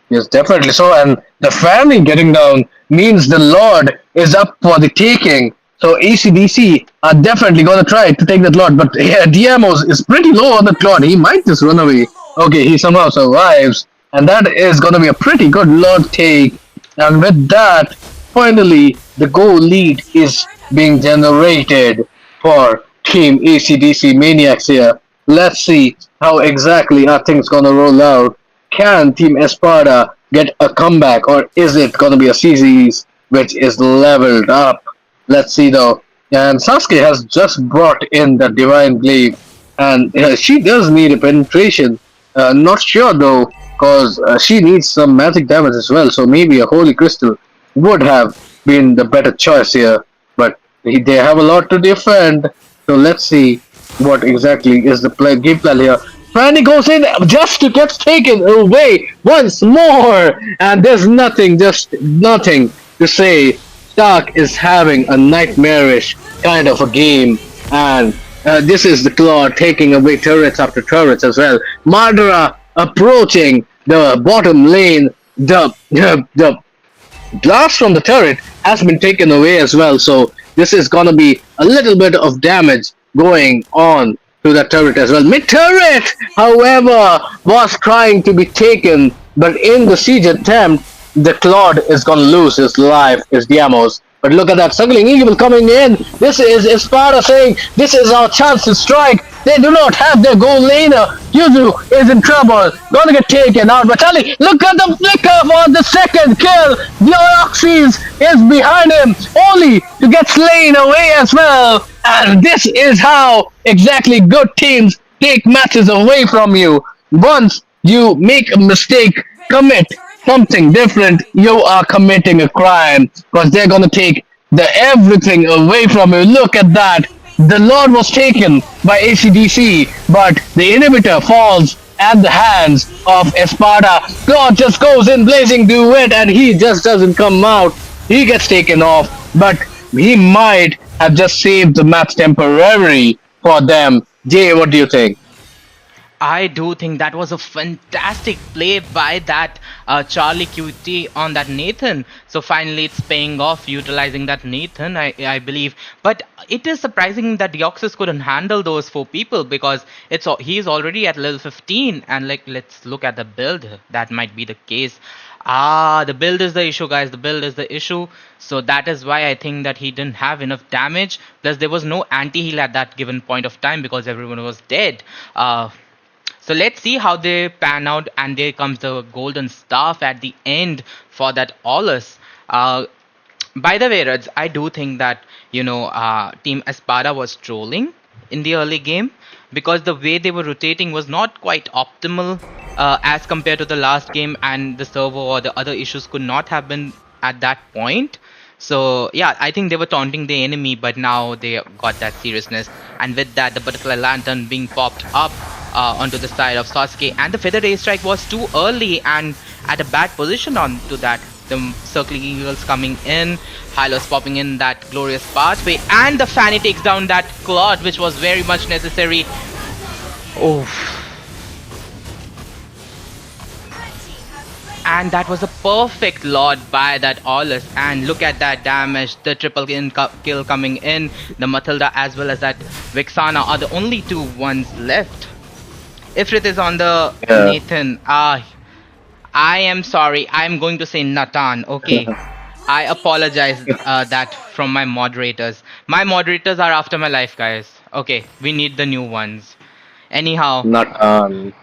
Yes, definitely so. And the family getting down means the Lord is up for the taking. So ACDC are definitely going to try to take that Lord. But yeah, Diamos is pretty low on the Lord. He might just run away. Okay, he somehow survives. And that is going to be a pretty good Lord take. And with that, finally, the goal lead is being generated for Team ACDC Maniacs here. Let's see how exactly are things going to roll out. Can Team Espada get a comeback, or is it going to be a series which is leveled up? Let's see though. And Sasuke has just brought in the Divine Glaive, and she does need a penetration. Not sure though, because she needs some magic damage as well. So maybe a Holy Crystal would have been the better choice here. But they have a lot to defend. So let's see what exactly is the game plan here. Fanny goes in just to get taken away once more, and there's nothing, just nothing to say. Stark is having a nightmarish kind of a game, and this is the Claw taking away turrets after turrets as well. Mardara approaching the bottom lane. The blast from the turret has been taken away as well, so this is gonna be a little bit of damage going on to that turret as well. Mid turret, however, was trying to be taken, but in the siege attempt, the Claude is gonna lose his life, his Diamos. But look at that circling eagle coming in. This is Espada saying, this is our chance to strike. They do not have their goal laner. Yuzu is in trouble. Gonna get taken out. But Charlie, look at the flicker for the second kill. Deoxys is behind him, only to get slain away as well. And this is how exactly good teams take matches away from you. Once you make a mistake, commit something different, you are committing a crime, because they're gonna take the everything away from you. Look at that. The Lord was taken by ACDC, but the inhibitor falls at the hands of Espada. God just goes in blazing duet and he just doesn't come out. He gets taken off, but he might have just saved the match temporarily for them. Jay, what do you think? I do think that was a fantastic play by that Charlie QT on that Nathan. So finally, it's paying off utilizing that Nathan, I believe. But it is surprising that Deoxys couldn't handle those four people because he's already at level 15. And like, let's look at the build. That might be the case. Ah, the build is the issue, guys. The build is the issue. So that is why I think that he didn't have enough damage. Plus, there was no anti-heal at that given point of time because everyone was dead. So let's see how they pan out, and there comes the golden staff at the end for that Olus. Uh, by the way, Raj, I do think that Team Espada was trolling in the early game because the way they were rotating was not quite optimal as compared to the last game, and the server or the other issues could not have been at that point. So yeah, I think they were taunting the enemy, but now they got that seriousness, and with that, the butterfly lantern being popped up onto the side of Sasuke, and the feather air strike was too early and at a bad position onto that. The circling eagles coming in, Hylos popping in that glorious pathway, and the Fanny takes down that Claude, which was very much necessary. Oh, and that was a perfect Lord by that Aulus. And look at that damage, the triple kill coming in. The Matilda as well as that Vixana are the only two ones left. Ifrit is on the Yeah. Nathan. I am sorry. I'm going to say Natan. Okay. I apologize that from my moderators. My moderators are after my life, guys. Okay, we need the new ones. Anyhow. Not on.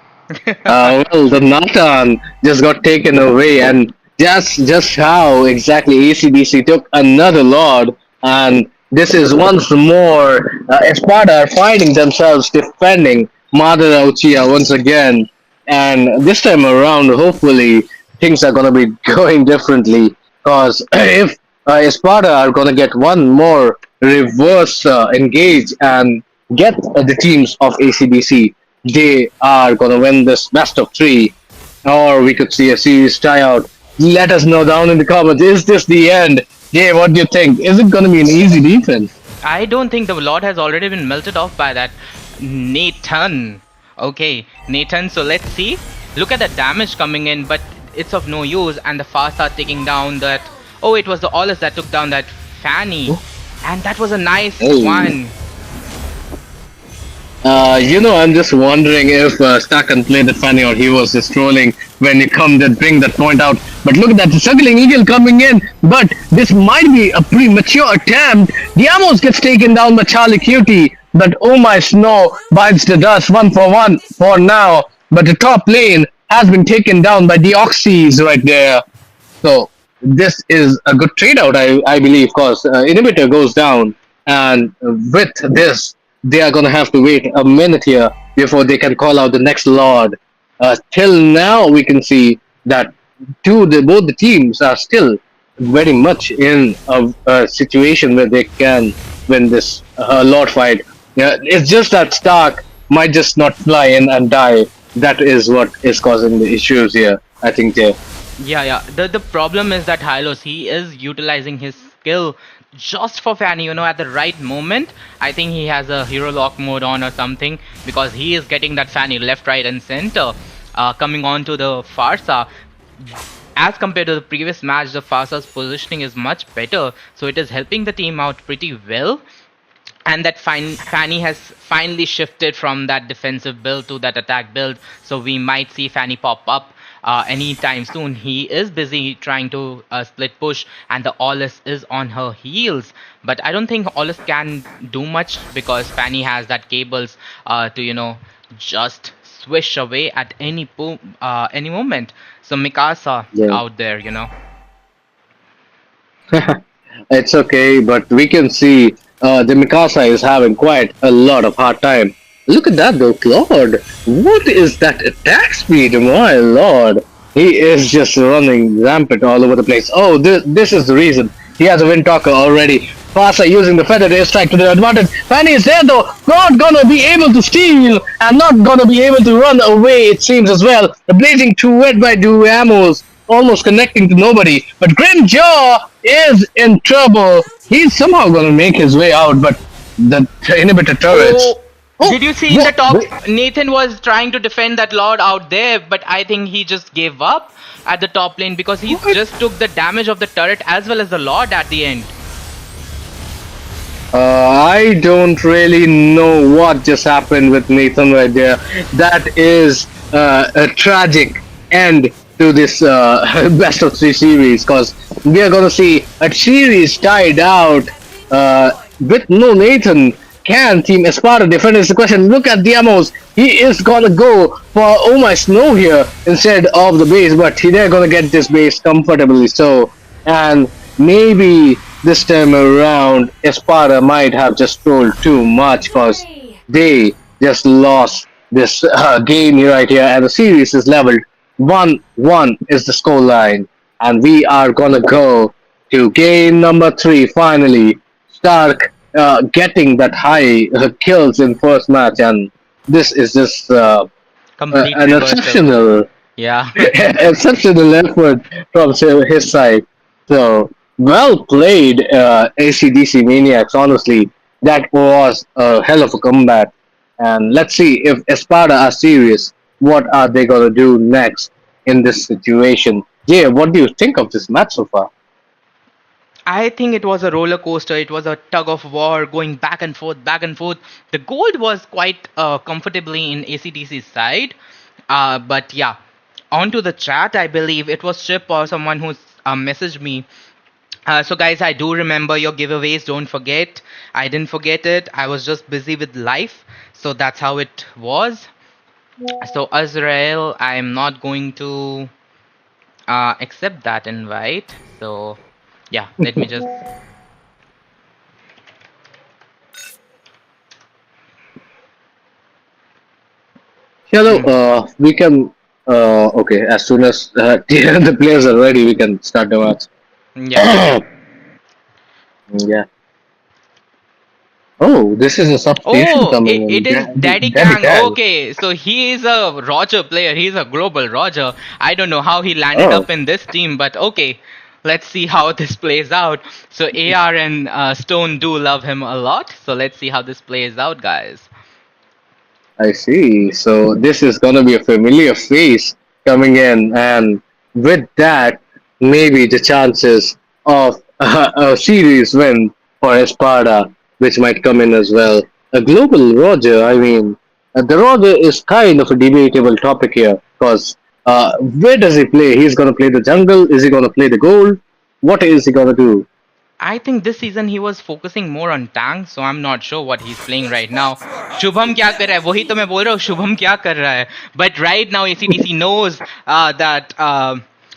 Well, the Natan just got taken away, and just how exactly ACDC took another Lord, and this is once more Espada are finding themselves defending Madara Uchiha once again, and this time around, hopefully things are gonna be going differently. Because if Espada are gonna get one more reverse engage and get the teams of ACDC, they are gonna win this best of three, or we could see a series tryout. Let us know down in the comments. Is this the end? Yeah, what do you think? Is it gonna be an easy defense? I don't think the Lord has already been melted off by that Nathan. Okay, Nathan, so let's see. Look at the damage coming in, but it's of no use, and the fast are taking down that. Oh, it was the Olus that took down that Fanny, and that was a nice Hey. one. I'm just wondering if Stark can play that funny or he was just trolling when you come to bring that point out. But look at that, the circling eagle coming in. But this might be a premature attempt. Diamos gets taken down by Charlie Cutie. But Oh My Snow bites the dust 1 for now. But the top lane has been taken down by Deoxys right there. So this is a good trade out, I believe, because inhibitor goes down, and with this, they are gonna have to wait a minute here before they can call out the next lord. Till now, we can see that both the teams are still very much in a situation where they can win this lord fight. Yeah, it's just that Stark might just not fly in and die. That is what is causing the issues here. I think, Jay. Yeah. The problem is that Hylos, he is utilizing his skill just for Fanny, at the right moment. I think he has a hero lock mode on or something because he is getting that Fanny left, right, and center. Coming on to the Farsa. As compared to the previous match, the Farsa's positioning is much better, so it is helping the team out pretty well. And that Fanny has finally shifted from that defensive build to that attack build, so we might see Fanny pop up anytime soon. He is busy trying to split push, and the Olus is on her heels, but I don't think Olus can do much because Fanny has that cables to just swish away at any moment. So Mikasa Yeah. out there. It's okay, but we can see the Mikasa is having quite a lot of hard time. Look at that though, Claude. What is that attack speed? My lord. He is just running rampant all over the place. Oh, this is the reason. He has a wind talker already. Fasa using the feather air strike to their advantage. Fanny is there though, not gonna be able to steal and not gonna be able to run away, it seems as well. The blazing wet by Duamos almost connecting to nobody. But Grimjaw is in trouble. He's somehow gonna make his way out, but the inhibitor turrets. Oh, Oh, Did you see in the what? top? Nathan was trying to defend that Lord out there, but I think he just gave up at the top lane because he What? just took the damage of the turret as well as the Lord at the end. I don't really know what just happened with Nathan right there. That is a tragic end to this best of three series because we are going to see a series tied out with no Nathan. Can Team Esparta defend is the question. Look at Diamos. He is going to go for Oh My Snow here instead of the base, but they're going to get this base comfortably so. And maybe this time around, Espada might have just trolled too much because they just lost this game right here, and the series is leveled. 1-1 is the scoreline, and we are gonna go to game number three finally. Stark getting that high kills in first match, and this is just Complete an reversal. exceptional Yeah. exceptional effort from his side. So well played, ACDC Maniacs. Honestly, that was a hell of a comeback. And let's see if Espada are serious. What are they gonna do next in this situation? Yeah, what do you think of this match so far? I think it was a roller coaster. It was a tug of war going back and forth, back and forth. The gold was quite comfortably in ACDC's side. But yeah, onto the chat, I believe it was Chip or someone who messaged me. So, guys, I do remember your giveaways. Don't forget. I didn't forget it. I was just busy with life. So that's how it was. So, Azrael, I am not going to accept that invite. So, yeah, let me just. Hello, Mm, we can. Okay, as soon as the players are ready, we can start the match. yeah, sure. Yeah. Oh, this is a substation Oh, coming it in. is Daddy Daddy Kang. Kang. Okay, so he is a Roger player. He's a global Roger. I don't know how he landed Oh, up in this team, but okay, let's see how this plays out. So AR and Stone do love him a lot. So let's see how this plays out, guys. I see. So this is gonna be a familiar face coming in, and with that, maybe the chances of a series win for Espada, which might come in as well. A global Roger, I mean, the Roger is kind of a debatable topic here, because where does he play? He's gonna play the jungle. Is he gonna play the gold? What is he gonna do? I think this season he was focusing more on tank, so I'm not sure what he's playing right now. Shubham क्या कर रहा है वही तो मैं बोल रहा हूँ शुभम क्या कर रहा है but right now ACDC knows that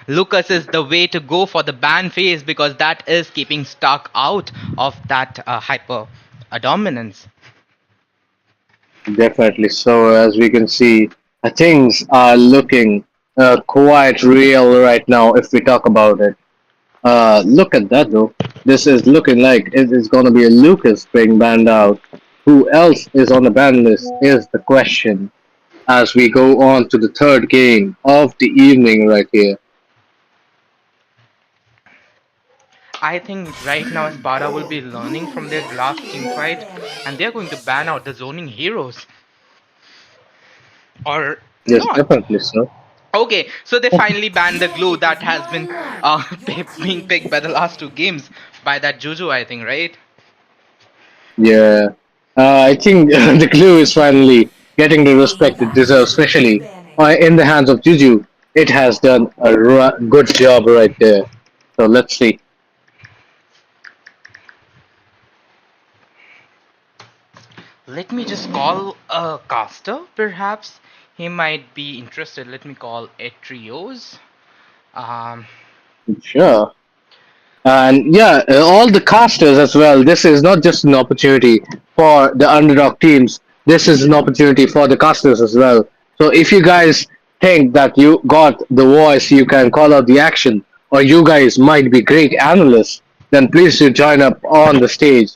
Lucas is the way to go for the ban phase because that is keeping Stark out of that hyper dominance. Definitely. So, as we can see, things are looking quite real right now if we talk about it. Look at that though. This is looking like it is going to be a Lucas being banned out. Who else is on the ban list is the question as we go on to the third game of the evening right here. I think right now Sparta will be learning from their last team fight and they're going to ban out the zoning heroes or Yes, not. definitely so. Okay, so they finally banned the glue that has been being picked by the last two games by that Juju, I think, right? Yeah. I think the clue is finally getting the respect it deserves, especially in the hands of Juju. It has done a good job right there. So let's see. Let me just call a caster, perhaps. He might be interested. Let me call Etrios. Um, Sure. And yeah, all the casters as well. This is not just an opportunity for the underdog teams. This is an opportunity for the casters as well. So if you guys think that you got the voice, you can call out the action, or you guys might be great analysts, then please do join up on the stage.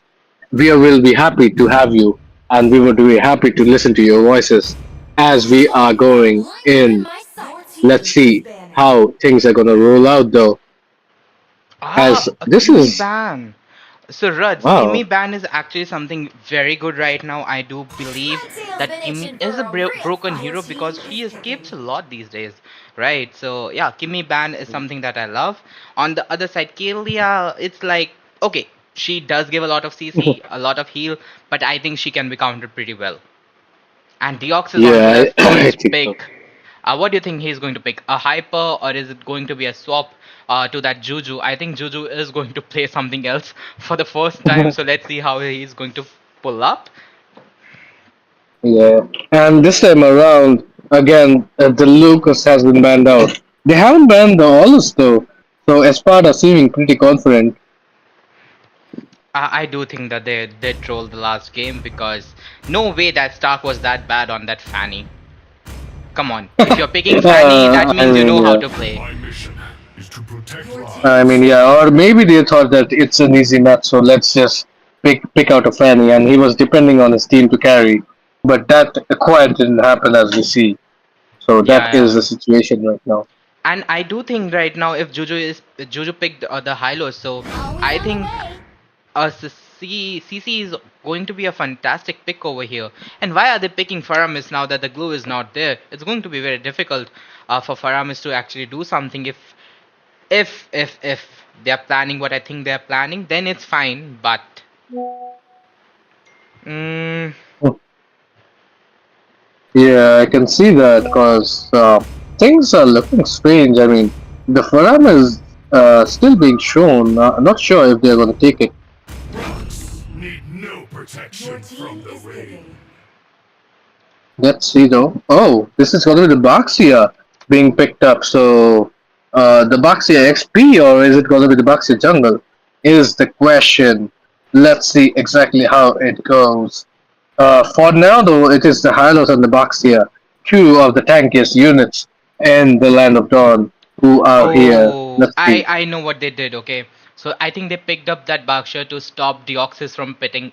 We will be happy to have you, and we would be happy to listen to your voices as we are going in. Let's see how things are gonna roll out though. As a this clean is ban. So Raj, Wow. Kimmy ban is actually something very good right now. I do believe that Kimmy is a broken hero because she escapes a lot these days, right? So yeah, Kimmy ban is something that I love. On the other side, Kalia, it's like okay, she does give a lot of CC, a lot of heal, but I think she can be countered pretty well. And Deox is on the Yeah, left, going I to think so. pick. What do you think he's going to pick? A hyper, or is it going to be a swap to that Juju? I think Juju is going to play something else for the first time, so let's see how he's going to pull up. Yeah, and this time around, again, the Lucas has been banned out. They haven't banned the Olus though, so Espada seeming pretty confident. I do think that they did troll the last game because no way that Stark was that bad on that Fanny. Come on, if you're picking Fanny, that I means you mean, know how yeah. to play. I mean, yeah, or maybe they thought that it's an easy match, so let's just pick out a Fanny, and he was depending on his team to carry. But that quite didn't happen as we see. So that is the Yeah, situation right now. and I do think right now if Juju picked the Hylos, so I think CC is going to be a fantastic pick over here. And why are they picking Faramis now that the glue is not there? It's going to be very difficult for Faramis to actually do something. If they are planning what I think they are planning, then it's fine. But mm, Yeah, I can see that because things are looking strange. I mean, the Faram is still being shown. Not sure if they're going to take it. Let's see though. Oh, this is going to be the Baxia being picked up. So, the Baxia XP or is it going to be the Baxia Jungle? Is the question. Let's see exactly how it goes. For now, though, it is the Hylos and the Baxia, two of the tankiest units in the Land of Dawn, who are here. oh, Let's see. I know what they did. Okay, so I think they picked up that Baksha to stop Deoxys from picking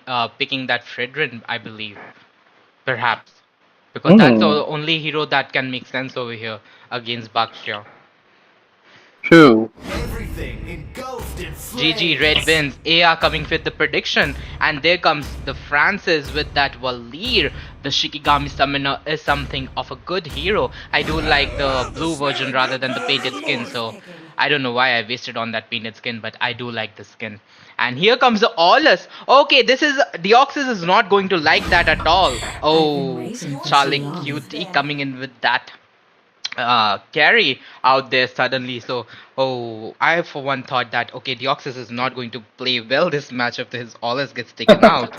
that Fredrin, I believe, perhaps, because that's the Hmm, only hero that can make sense over here against Baksha. true. GG Red Bins, AR coming with the prediction, and there comes the Francis with that Valir. The Shikigami summoner is something of a good hero. I do like the blue version rather than the painted skin, so I don't know why I wasted on that painted skin, but I do like the skin. And here comes the Aulus. Okay, this is Deoxys is not going to like that at all. Oh, Charlie Cutie coming in with that carry out there suddenly. So, oh, I for one thought that okay, Deoxys is not going to play well this match if his Ollis gets taken out.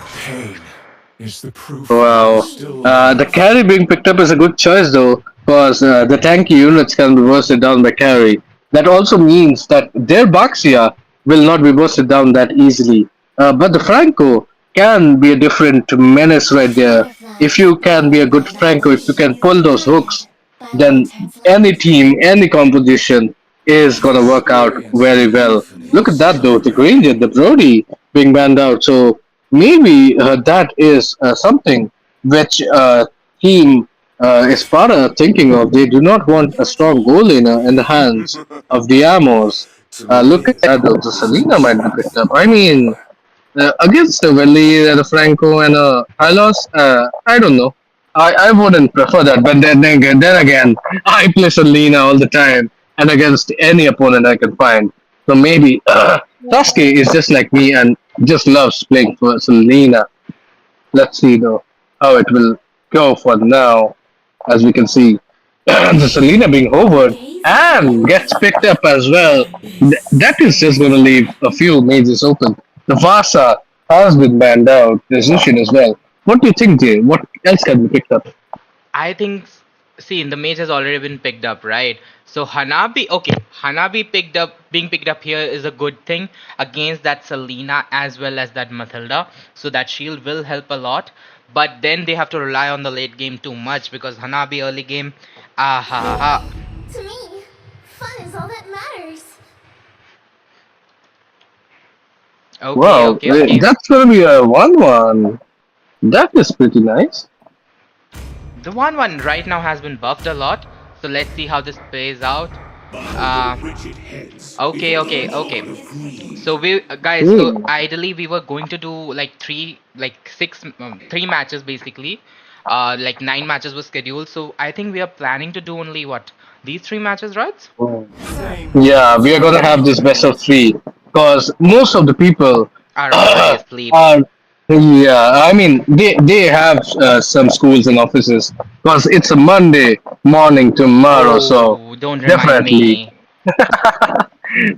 Wow. The carry being picked up is a good choice though, because the tanky units can be bursted down by carry. That also means that their Baxia will not be bursted down that easily. But the Franco can be a different menace right there. If you can be a good Franco, if you can pull those hooks, then any team, any composition is gonna work out very well. Look at that though, the Granger, the Brody being banned out. So maybe that is something which team is part of thinking of. They do not want a strong goal in the hands of the Amos. Look at that though, the Selena might be picked up. I mean, against the Valley, the Franco, and Hylos, I don't know. I wouldn't prefer that, but then again, I play Selena all the time and against any opponent I can find. So maybe Sasuke is just like me and just loves playing for Selena. Let's see though how it will go for now. As we can see, the Selena being hovered and gets picked up as well. That is just going to leave a few mages open. The Vasa has been banned out. The Zushin as well. What do you think, Jay? What else can be picked up? I think, see, the mage has already been picked up, right? So Hanabi, okay, Hanabi being picked up here is a good thing against that Selena as well as that Mathilda. So that shield will help a lot. But then they have to rely on the late game too much because Hanabi early game, ah ha ha ha. Okay, Wow, okay, okay. that's going to be a 1-1. That is pretty nice. The 1-1 right now has been buffed a lot. So let's see how this plays out. Uh, okay. So we guys, so Hmm. ideally we were going to do like three matches basically. Like 9 matches were scheduled. So I think we are planning to do only what, these 3 matches, right? Yeah, we are gonna have this best of three because most of the people Are already are, asleep. yeah. I mean, they have some schools and offices because it's a Monday morning tomorrow, so Oh, don't remind definitely. me.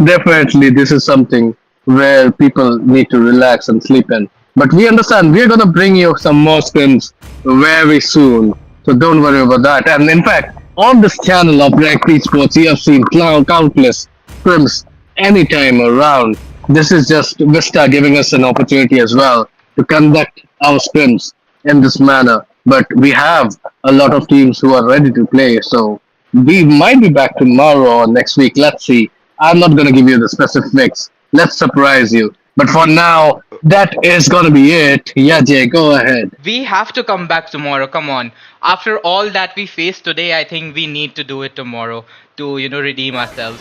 Definitely, this is something where people need to relax and sleep in. But we understand we're gonna bring you some more scrims very soon, so don't worry about that. And in fact, on this channel of Rekt Esports, you have seen countless scrims anytime around. This is just Vista giving us an opportunity as well to conduct our scrims in this manner. But we have a lot of teams who are ready to play, so we might be back tomorrow or next week. Let's see. I'm not going to give you the specifics. Let's surprise you. But for We now, that is going to be it. Yeah, Jay, go ahead. we have to come back tomorrow. Come on. After all that we faced today, I think we need to do it tomorrow to, redeem ourselves.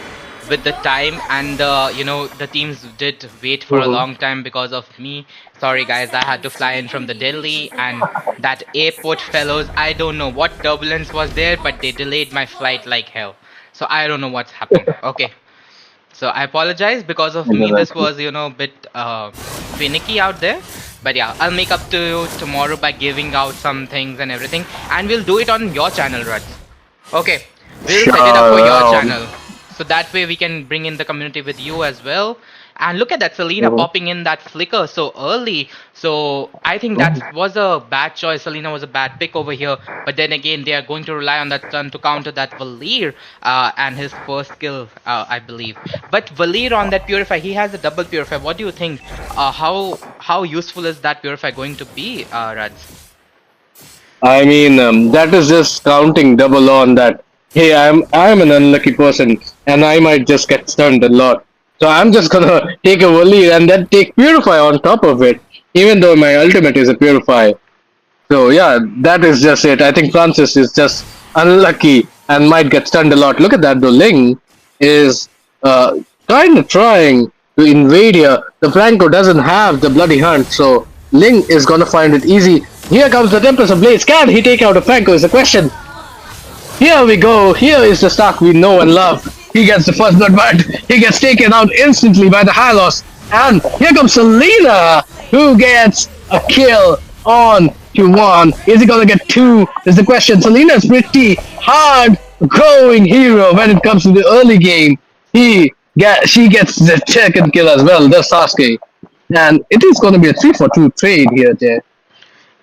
With the time and the teams did wait for a Mhm. long time because of me. Sorry guys, I had to fly in from the Delhi, and that airport fellows, I don't know what turbulence was there, but they delayed my flight like hell. So I don't know what's happening. Okay. So I apologize because of me. This Exactly. was, a bit finicky out there. But yeah, I'll make up to you tomorrow by giving out some things and everything. And we'll do it on your channel, Rats. Okay, we'll set it up for your Sure. channel. So that way we can bring in the community with you as well. And look at that, Selena Mhm. popping in that flicker so early. So I think that was a bad choice. Selena was a bad pick over here. But then again, they are going to rely on that stun to counter that Valir and his first skill, I believe. But Valir on that Purify, he has a double Purify. What do you think? How useful is that Purify going to be, Rads? I mean, that is just counting double on that. Hey, I'm an unlucky person, and I might just get stunned a lot. So I'm just gonna take a volley and then take purify on top of it. Even though my ultimate is a purify. So yeah, that is just it. I think Francis is just unlucky and might get stunned a lot. Look at that. The Ling is trying to invade here. The Franco doesn't have the bloody hunt, so Ling is gonna find it easy. Here comes the Tempest of Blades. Can he take out a Franco? Is the question. Here we go. Here is the Stark we know and love. He gets the first blood, but he gets taken out instantly by the Hylos. And here comes Selena, who gets a kill on Q1. Is he gonna get two? Is the question. Selena is pretty hard going hero when it comes to the early game. She gets the second kill as well, the Sasuke. And it is gonna be a 3-for-2 trade here, Jay.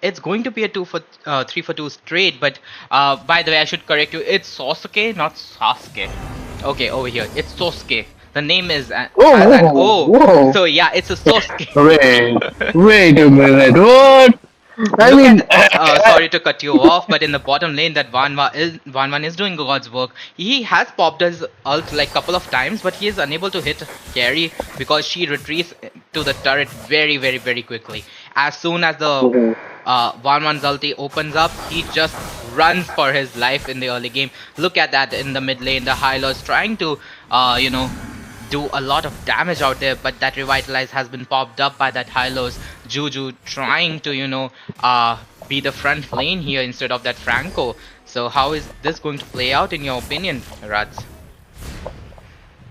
It's going to be a 3 for 2 straight, but by the way, I should correct you. It's Sasuke, not Sasuke. Okay, over here. It's Sosuke. The name is has an Oh, O. whoa. So yeah, it's a Sosuke. Wait a minute. What? I Look mean, at. Sorry to cut you off, but in the bottom lane, that Vanwa is doing God's work. He has popped his ult like couple of times, but he is unable to hit carry because she retreats to the turret very quickly. As soon as the Vanwan's ulti opens up, he just runs for his life in the early game. Look at that in the mid lane. The Hylos trying to, do a lot of damage out there, but that revitalize has been popped up by that Hylos. Juju trying to, be the front lane here instead of that Franco. So how is this going to play out in your opinion, Rats?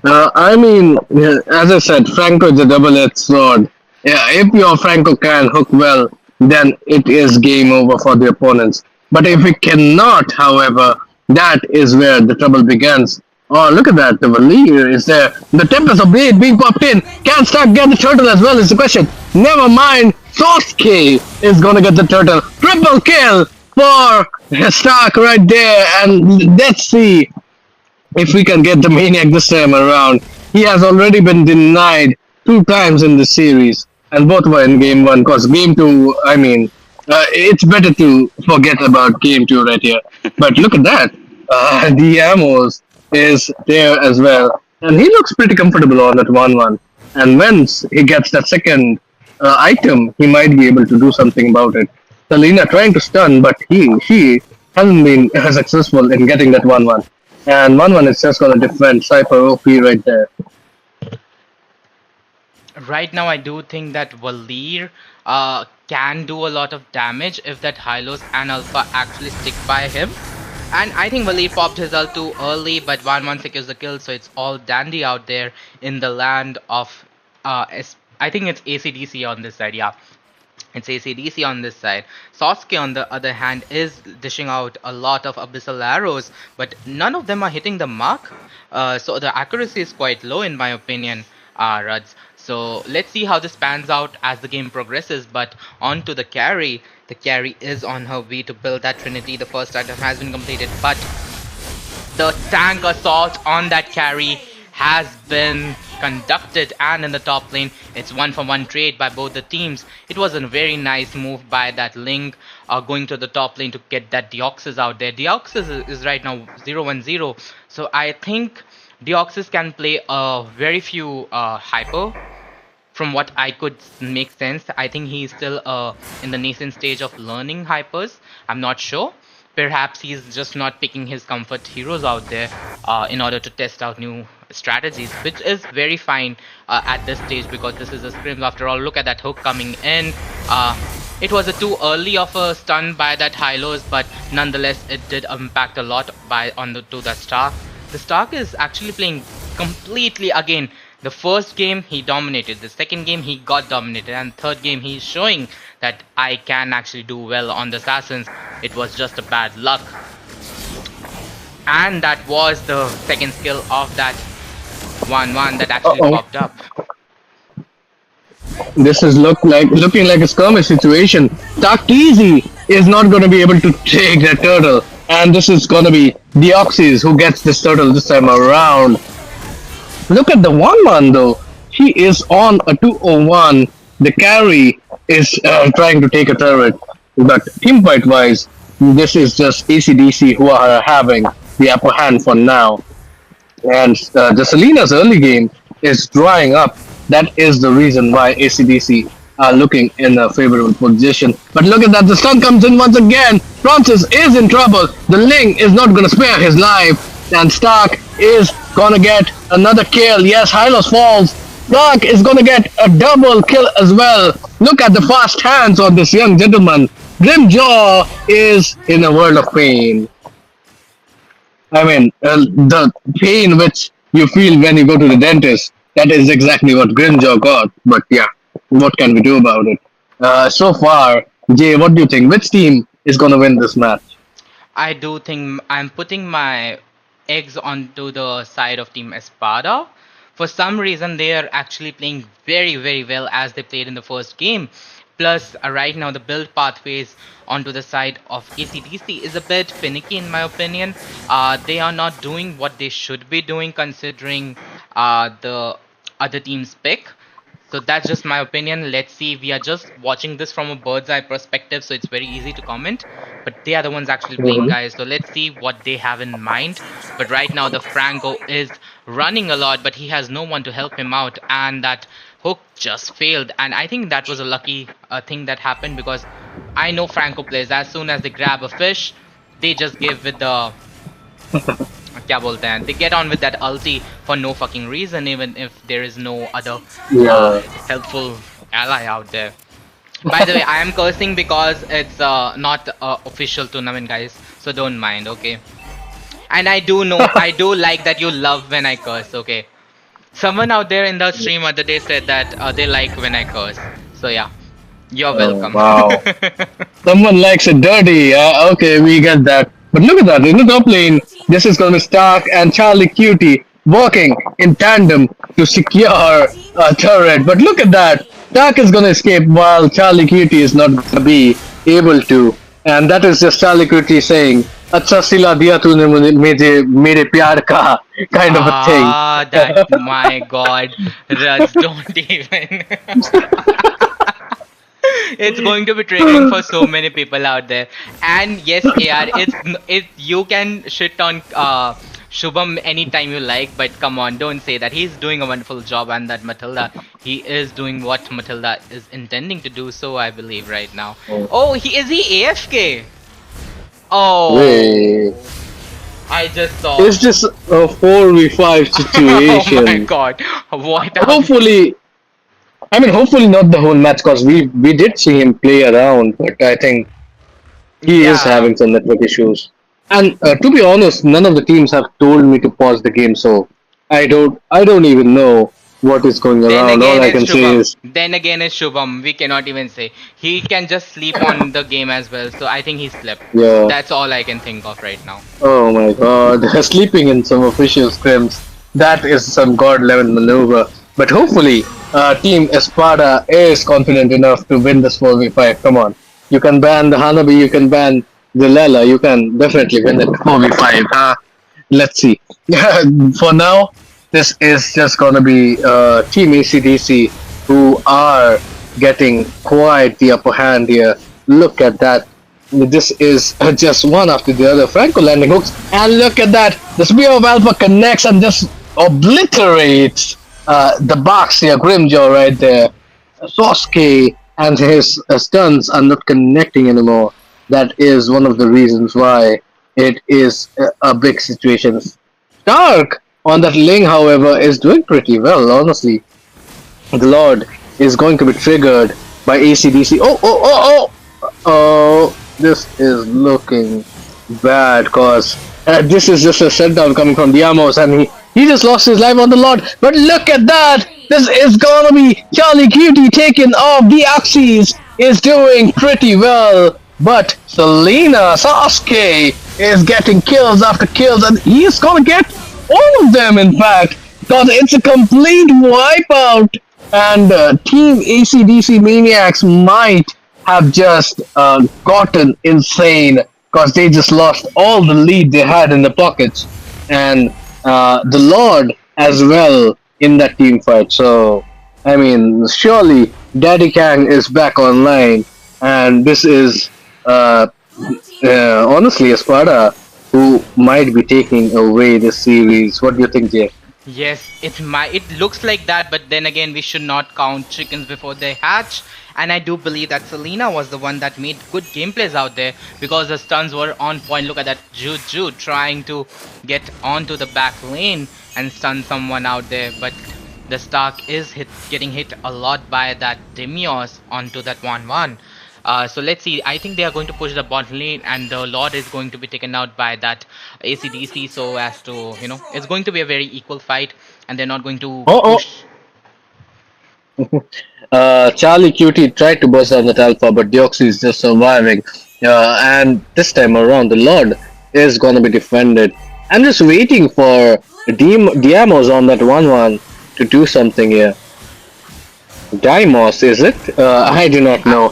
I mean, yeah, as I said, Franco is a double-edged sword. Yeah, if your Franco can hook well, then it is game over for the opponents. But if it cannot, however, that is where the trouble begins. Oh, look at that. The Valir is there. The Tempest of Blade being popped in. Can Stark get the turtle as well is the question. Never mind. Sasuke is going to get the turtle. Triple kill for Stark right there. And let's see if we can get the Maniac this time around. He has already been denied 2 times in the series, and both were in game one. Cause game two, I mean, it's better to forget about game two right here. But look at that, the Amos is there as well, and he looks pretty comfortable on that 1-1. And once he gets that second item, he might be able to do something about it. Selena trying to stun, but she hasn't been successful in getting that 1-1. and 1-1 is just gonna defend Cypher OP right there. Right now, I do think that Valir can do a lot of damage if that Hylos and Alpha actually stick by him. And I think Valir popped his ult too early, but 1-1 secures the kill, so it's all dandy out there in the land of. I think it's ACDC on this side, yeah. It's ACDC on this side. Sasuke, on the other hand, is dishing out a lot of abyssal arrows, but none of them are hitting the mark. So the accuracy is quite low, in my opinion, Ruds. So let's see how this pans out as the game progresses. But on to the carry. The carry is on her way to build that Trinity. The first item has been completed, but the tank assault on that carry has been conducted, and in the top lane it's 1-for-1 trade by both the teams. It was a very nice move by that Link going to the top lane to get that Deoxys out there. Deoxys is right now 0-1-0, so I think Deoxys can play a very few hyper. From what I could make sense, I think he's still in the nascent stage of learning hypers. I'm not sure. Perhaps he's just not picking his comfort heroes out there in order to test out new strategies, which is very fine at this stage because this is a scrims after all. Look at that hook coming in. It was a too early of a stun by that Hylos, but nonetheless it did impact a lot by to that Stark. The Stark is actually playing completely again. The first game he dominated, the second game he got dominated, and third game he's showing that I can actually do well on the assassins. It was just a bad luck. And that was the second skill of that 1-1 that actually Uh-oh. popped up. This is looking like a skirmish situation. Tuck Easy is not going to be able to take that turtle, and this is going to be Deoxys who gets this turtle this time around. Look at the 1-1 though. He is on a 201. The carry is trying to take a turret, but team fight wise, this is just ACDC who are having the upper hand for now. And the Selena's early game is drying up. That is the reason why ACDC are looking in a favorable position. But look at that, the stun comes in once again. Francis is in trouble. The Ling is not going to spare his life. And Stark is going to get another kill. Yes, Hylos falls. Stark is going to get a double kill as well. Look at the fast hands on this young gentleman. Grimjaw is in a world of pain. I mean, the pain which you feel when you go to the dentist, that is exactly what Grimjaw got. But yeah, what can we do about it? So far, Jay, what do you think? Which team is going to win this match? I do think I'm putting my eggs onto the side of Team Espada. For some reason, they are actually playing very, very well as they played in the first game. Plus, right now, the build pathways onto the side of ACDC is a bit finicky, in my opinion. They are not doing what they should be doing considering the other team's pick. So that's just my opinion. Let's see. We are just watching this from a bird's eye perspective, so it's very easy to comment. But they are the ones actually playing, guys. So let's see what they have in mind. But right now, the Franco is running a lot, but he has no one to help him out. And that hook just failed. And I think that was a lucky thing that happened because I know Franco plays. As soon as they grab a fish, they just give with the क्या बोलते हैं, they get on with that ulti for no fucking reason even if there is no other helpful ally out there. By the way, I am cursing because it's not official tournament, guys, so don't mind, okay? And I do know, I do like that you love when I curse, okay? Someone out there in the stream other day said that they like when I curse, so yeah, you're welcome. Wow. Someone likes it dirty. Okay, we get that. But look at that. In the top lane, this is going to be Stark and Charlie Cutie working in tandem to secure a turret. But look at that. Stark is going to escape while Charlie Cutie is not going to be able to. And that is just Charlie Cutie saying, "Acha sila diya tune mujhe mere pyar ka," kind of a thing. That, my god, Raj, don't even. It's going to be triggering for so many people out there. And yes, AR, you can shit on Shubham anytime you like, but come on, don't say that. He's doing a wonderful job, and that Matilda, he is doing what Matilda is intending to do, so I believe right now. Oh, is he AFK? Oh. Wait. I just saw. It's just a 4v5 Oh my situation. god. What are we? Hopefully, I mean, hopefully not the whole match because we did see him play around, but I think he is Yeah. having some network issues. And to be honest, none of the teams have told me to pause the game, so I don't even know what is going Then around. All again, I it's can say Shubham. is, Then again, it's Shubham. We cannot even say. He can just sleep on the game as well. So I think he slept. yeah. That's all I can think of right now. Oh my god, sleeping in some official scrims. That is some god level maneuver. But hopefully, Team Espada is confident enough to win this 4v5. Come on. You can ban the Hanabi, you can ban the Lela, you can definitely win it 4v5. Let's see. For now, this is just gonna be Team ACDC who are getting quite the upper hand here. Look at that. This is just one after the other. Franco landing hooks, and look at that. The Spear of Alpha connects and just obliterates the box here. Grimjaw right there. Sosuke and his stuns are not connecting anymore. That is one of the reasons why it is a big situation. Stark on that Ling, however, is doing pretty well, honestly. The Lord is going to be triggered by ACDC. Oh, this is looking bad because this is just a shutdown coming from Diamos and he just lost his life on the Lord. But look at that! This is gonna be Charlie Cutie taking off. The Axis is doing pretty well. But Selena Sasuke is getting kills after kills and he's gonna get all of them in fact because it's a complete wipeout and Team ACDC Maniacs might have just gotten insane because they just lost all the lead they had in the pockets and the Lord as well in that team fight. So, I mean, surely Daddy Kang is back online, and this is honestly Espada who might be taking away this series. What do you think, Jay? Yes, it might. It looks like that, but then again, we should not count chickens before they hatch. And I do believe that Selena was the one that made good gameplays out there because the stuns were on point. Look at that Juju trying to get onto the back lane and stun someone out there, but the Stark is getting hit a lot by that Demios onto that 1-1. So let's see. I think they are going to push the bot lane, and the Lord is going to be taken out by that ACDC. So as to it's going to be a very equal fight, and they're not going to Oh, push. Charlie Cutie tried to burst down that alpha, but Deoxy is just surviving. And this time around, the Lord is gonna be defended. I'm just waiting for Diamos on that 1-1 to do something here. Dimos, is it? I do not know.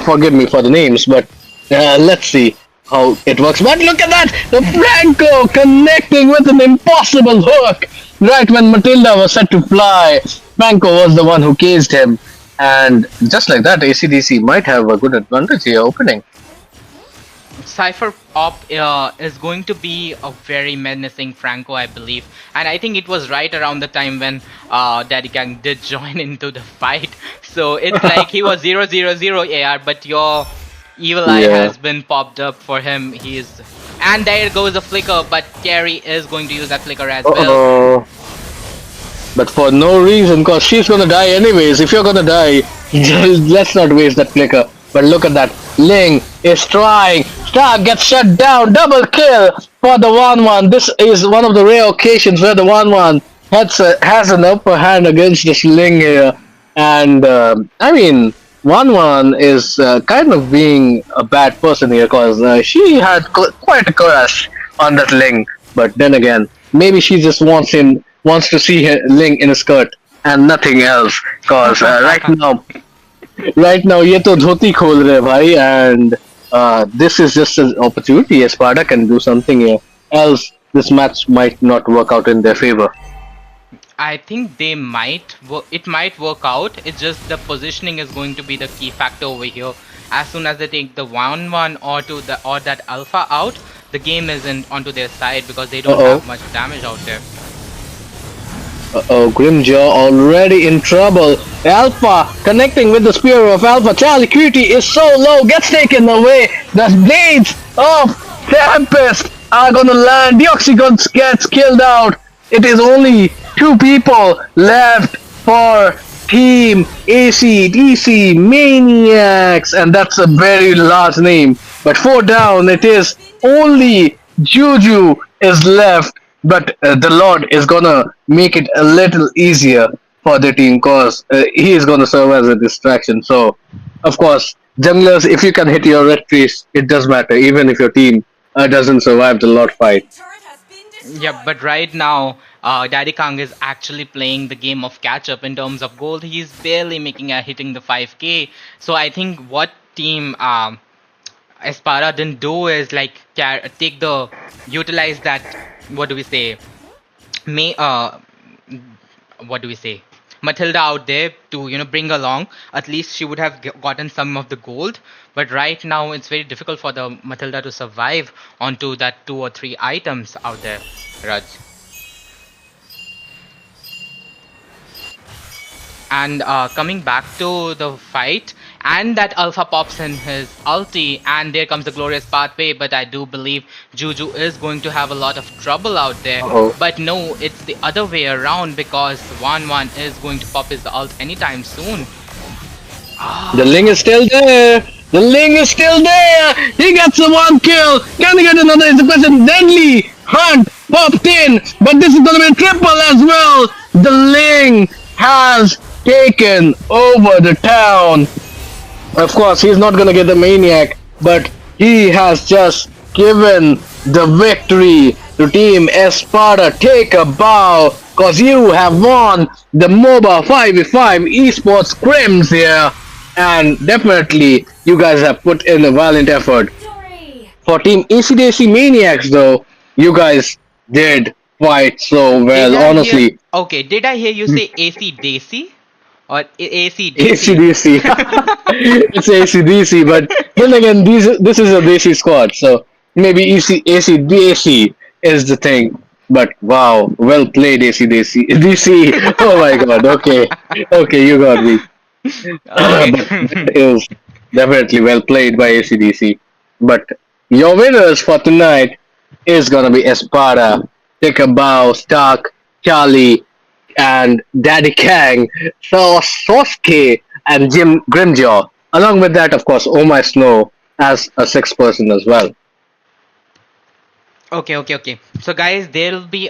Forgive me for the names, but let's see how it works. But look at that! The Franco connecting with an impossible hook! Right when Matilda was set to fly, Franco was the one who cased him. And just like that, ACDC might have a good advantage here opening. Cypher Op is going to be a very menacing Franco, I believe, and I think it was right around the time when Daddy Kang did join into the fight. So it's like he was 000 AR, but your evil eye Yeah. has been popped up for him. And there goes a flicker, but Carrie is going to use that flicker as well. Uh-oh. But for no reason, because she's gonna die anyways. If you're gonna die, let's not waste that flicker. But look at that. Ling is trying. Star gets shut down. Double kill for the 1-1. This is one of the rare occasions where the 1-1 has an upper hand against this Ling here. And, I mean, 1-1 is kind of being a bad person here because she had quite a crush on that Ling. But then again, maybe she just wants to see her Ling in a skirt and nothing else. Because right now ये तो धोती खोल रहे भाई and this is just an opportunity. Espada can do something here. Else this match might not work out in their favor. I think they might. It might work out. It's just the positioning is going to be the key factor over here. As soon as they take the 1-1 or that alpha out, the game isn't onto their side because they don't Uh-oh. have much damage out there. Uh-oh, Grimjaw already in trouble. Alpha connecting with the Spear of Alpha. Charlie Cutie is so low, gets taken away. The blades of Tempest are gonna land. The Oxygon gets killed out. It is only two people left for Team ACDC Maniacs, and that's a very large name. But four down, it is only Juju is left. But the Lord is gonna make it a little easier for the team because he is gonna serve as a distraction. So, of course, junglers, if you can hit your red trees, it does matter, even if your team doesn't survive the Lord fight. Yeah, but right now, Daddy Kang is actually playing the game of catch up in terms of gold. He's barely making a hitting the 5K. So I think what team Espara didn't do is like take the utilize that. What do we say? May what do we say? Matilda out there to bring along. At least she would have gotten some of the gold. But right now it's very difficult for the Matilda to survive onto that two or three items out there. Raj. And coming back to the fight, and that Alpha pops in his ulti, and there comes the glorious pathway. But I do believe Juju is going to have a lot of trouble out there. Uh-oh. But no, it's the other way around because 1-1 is going to pop his ult anytime soon. The Ling is still there. The Ling is still there. He gets the one kill. Can he get another? Is the question. Deadly Hunt popped in, but this is gonna be a triple as well. The Ling has taken over the town. Of course, he's not gonna get the maniac, but he has just given the victory to Team Espada. Take a bow, cause you have won the MOBA 5v5 esports scrims here. And definitely, you guys have put in a valiant effort. For Team ACDC Maniacs, though, you guys did fight so well, honestly. Okay, did I hear you say AC Daisy? Or ACDC? ACDC. It's ACDC, but then again, this is a Desi squad, so maybe ACDC is the thing. But wow, well played, ACDC. DC. Oh my god, okay, you got me. Okay. But that is definitely well played by ACDC. But your winners for tonight is gonna be Espada, Take a Bow, Stark, Charlie, and Daddy Kang, Sosuke, and Jim Grimjaw. Along with that, of course, Oh My Snow as a sixth person as well. Okay. So guys, there will be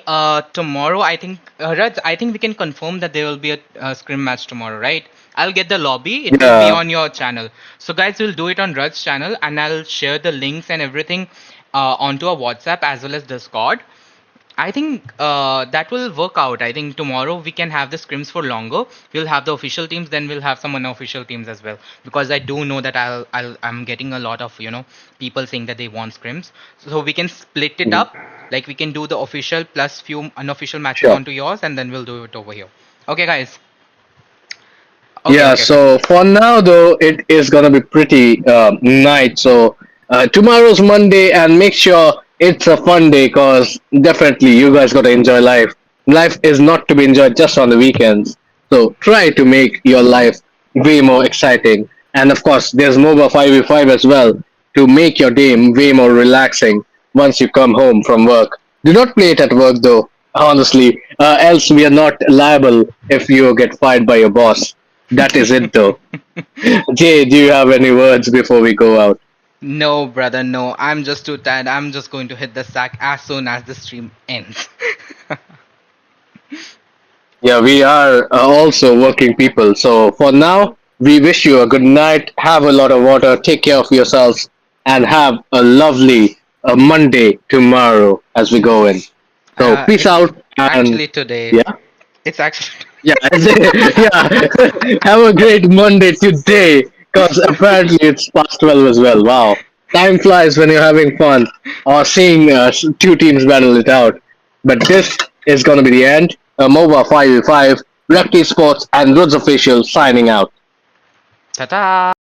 tomorrow. I think Raj, I think we can confirm that there will be a scrim match tomorrow, right? I'll get the lobby. It will be Yeah, on your channel. So guys, we'll do it on Raj's channel, and I'll share the links and everything onto our WhatsApp as well as Discord. I think that will work out. I think tomorrow we can have the scrims for longer. We'll have the official teams, then we'll have some unofficial teams as well. Because I do know that I'm getting a lot of people saying that they want scrims. So we can split it up. Like we can do the official plus few unofficial matches sure. onto yours, and then we'll do it over here. Okay, guys. Okay, Yeah, okay, okay. so for now though, it is gonna be pretty night. So tomorrow's Monday, and make sure it's a fun day, cause definitely you guys gotta enjoy life. Life is not to be enjoyed just on the weekends. So try to make your life way more exciting. And of course, there's MOBA 5v5 as well to make your day way more relaxing once you come home from work. Do not play it at work though, honestly, else we are not liable if you get fired by your boss. That is it though. Jay, do you have any words before we go out? No, brother, no. I'm just too tired. I'm just going to hit the sack as soon as the stream ends. Yeah, we are also working people. So for now, we wish you a good night. Have a lot of water. Take care of yourselves, and have a lovely Monday tomorrow as we go in. So peace It's out, and actually today. yeah, It's actually. yeah, yeah. Have a great Monday today, because apparently it's past 12 as well. Wow, time flies when you're having fun or seeing two teams battle it out. But this is going to be the end. MOBA 5v5, Rekt Esports, and Roots Official signing out. Ta-ta!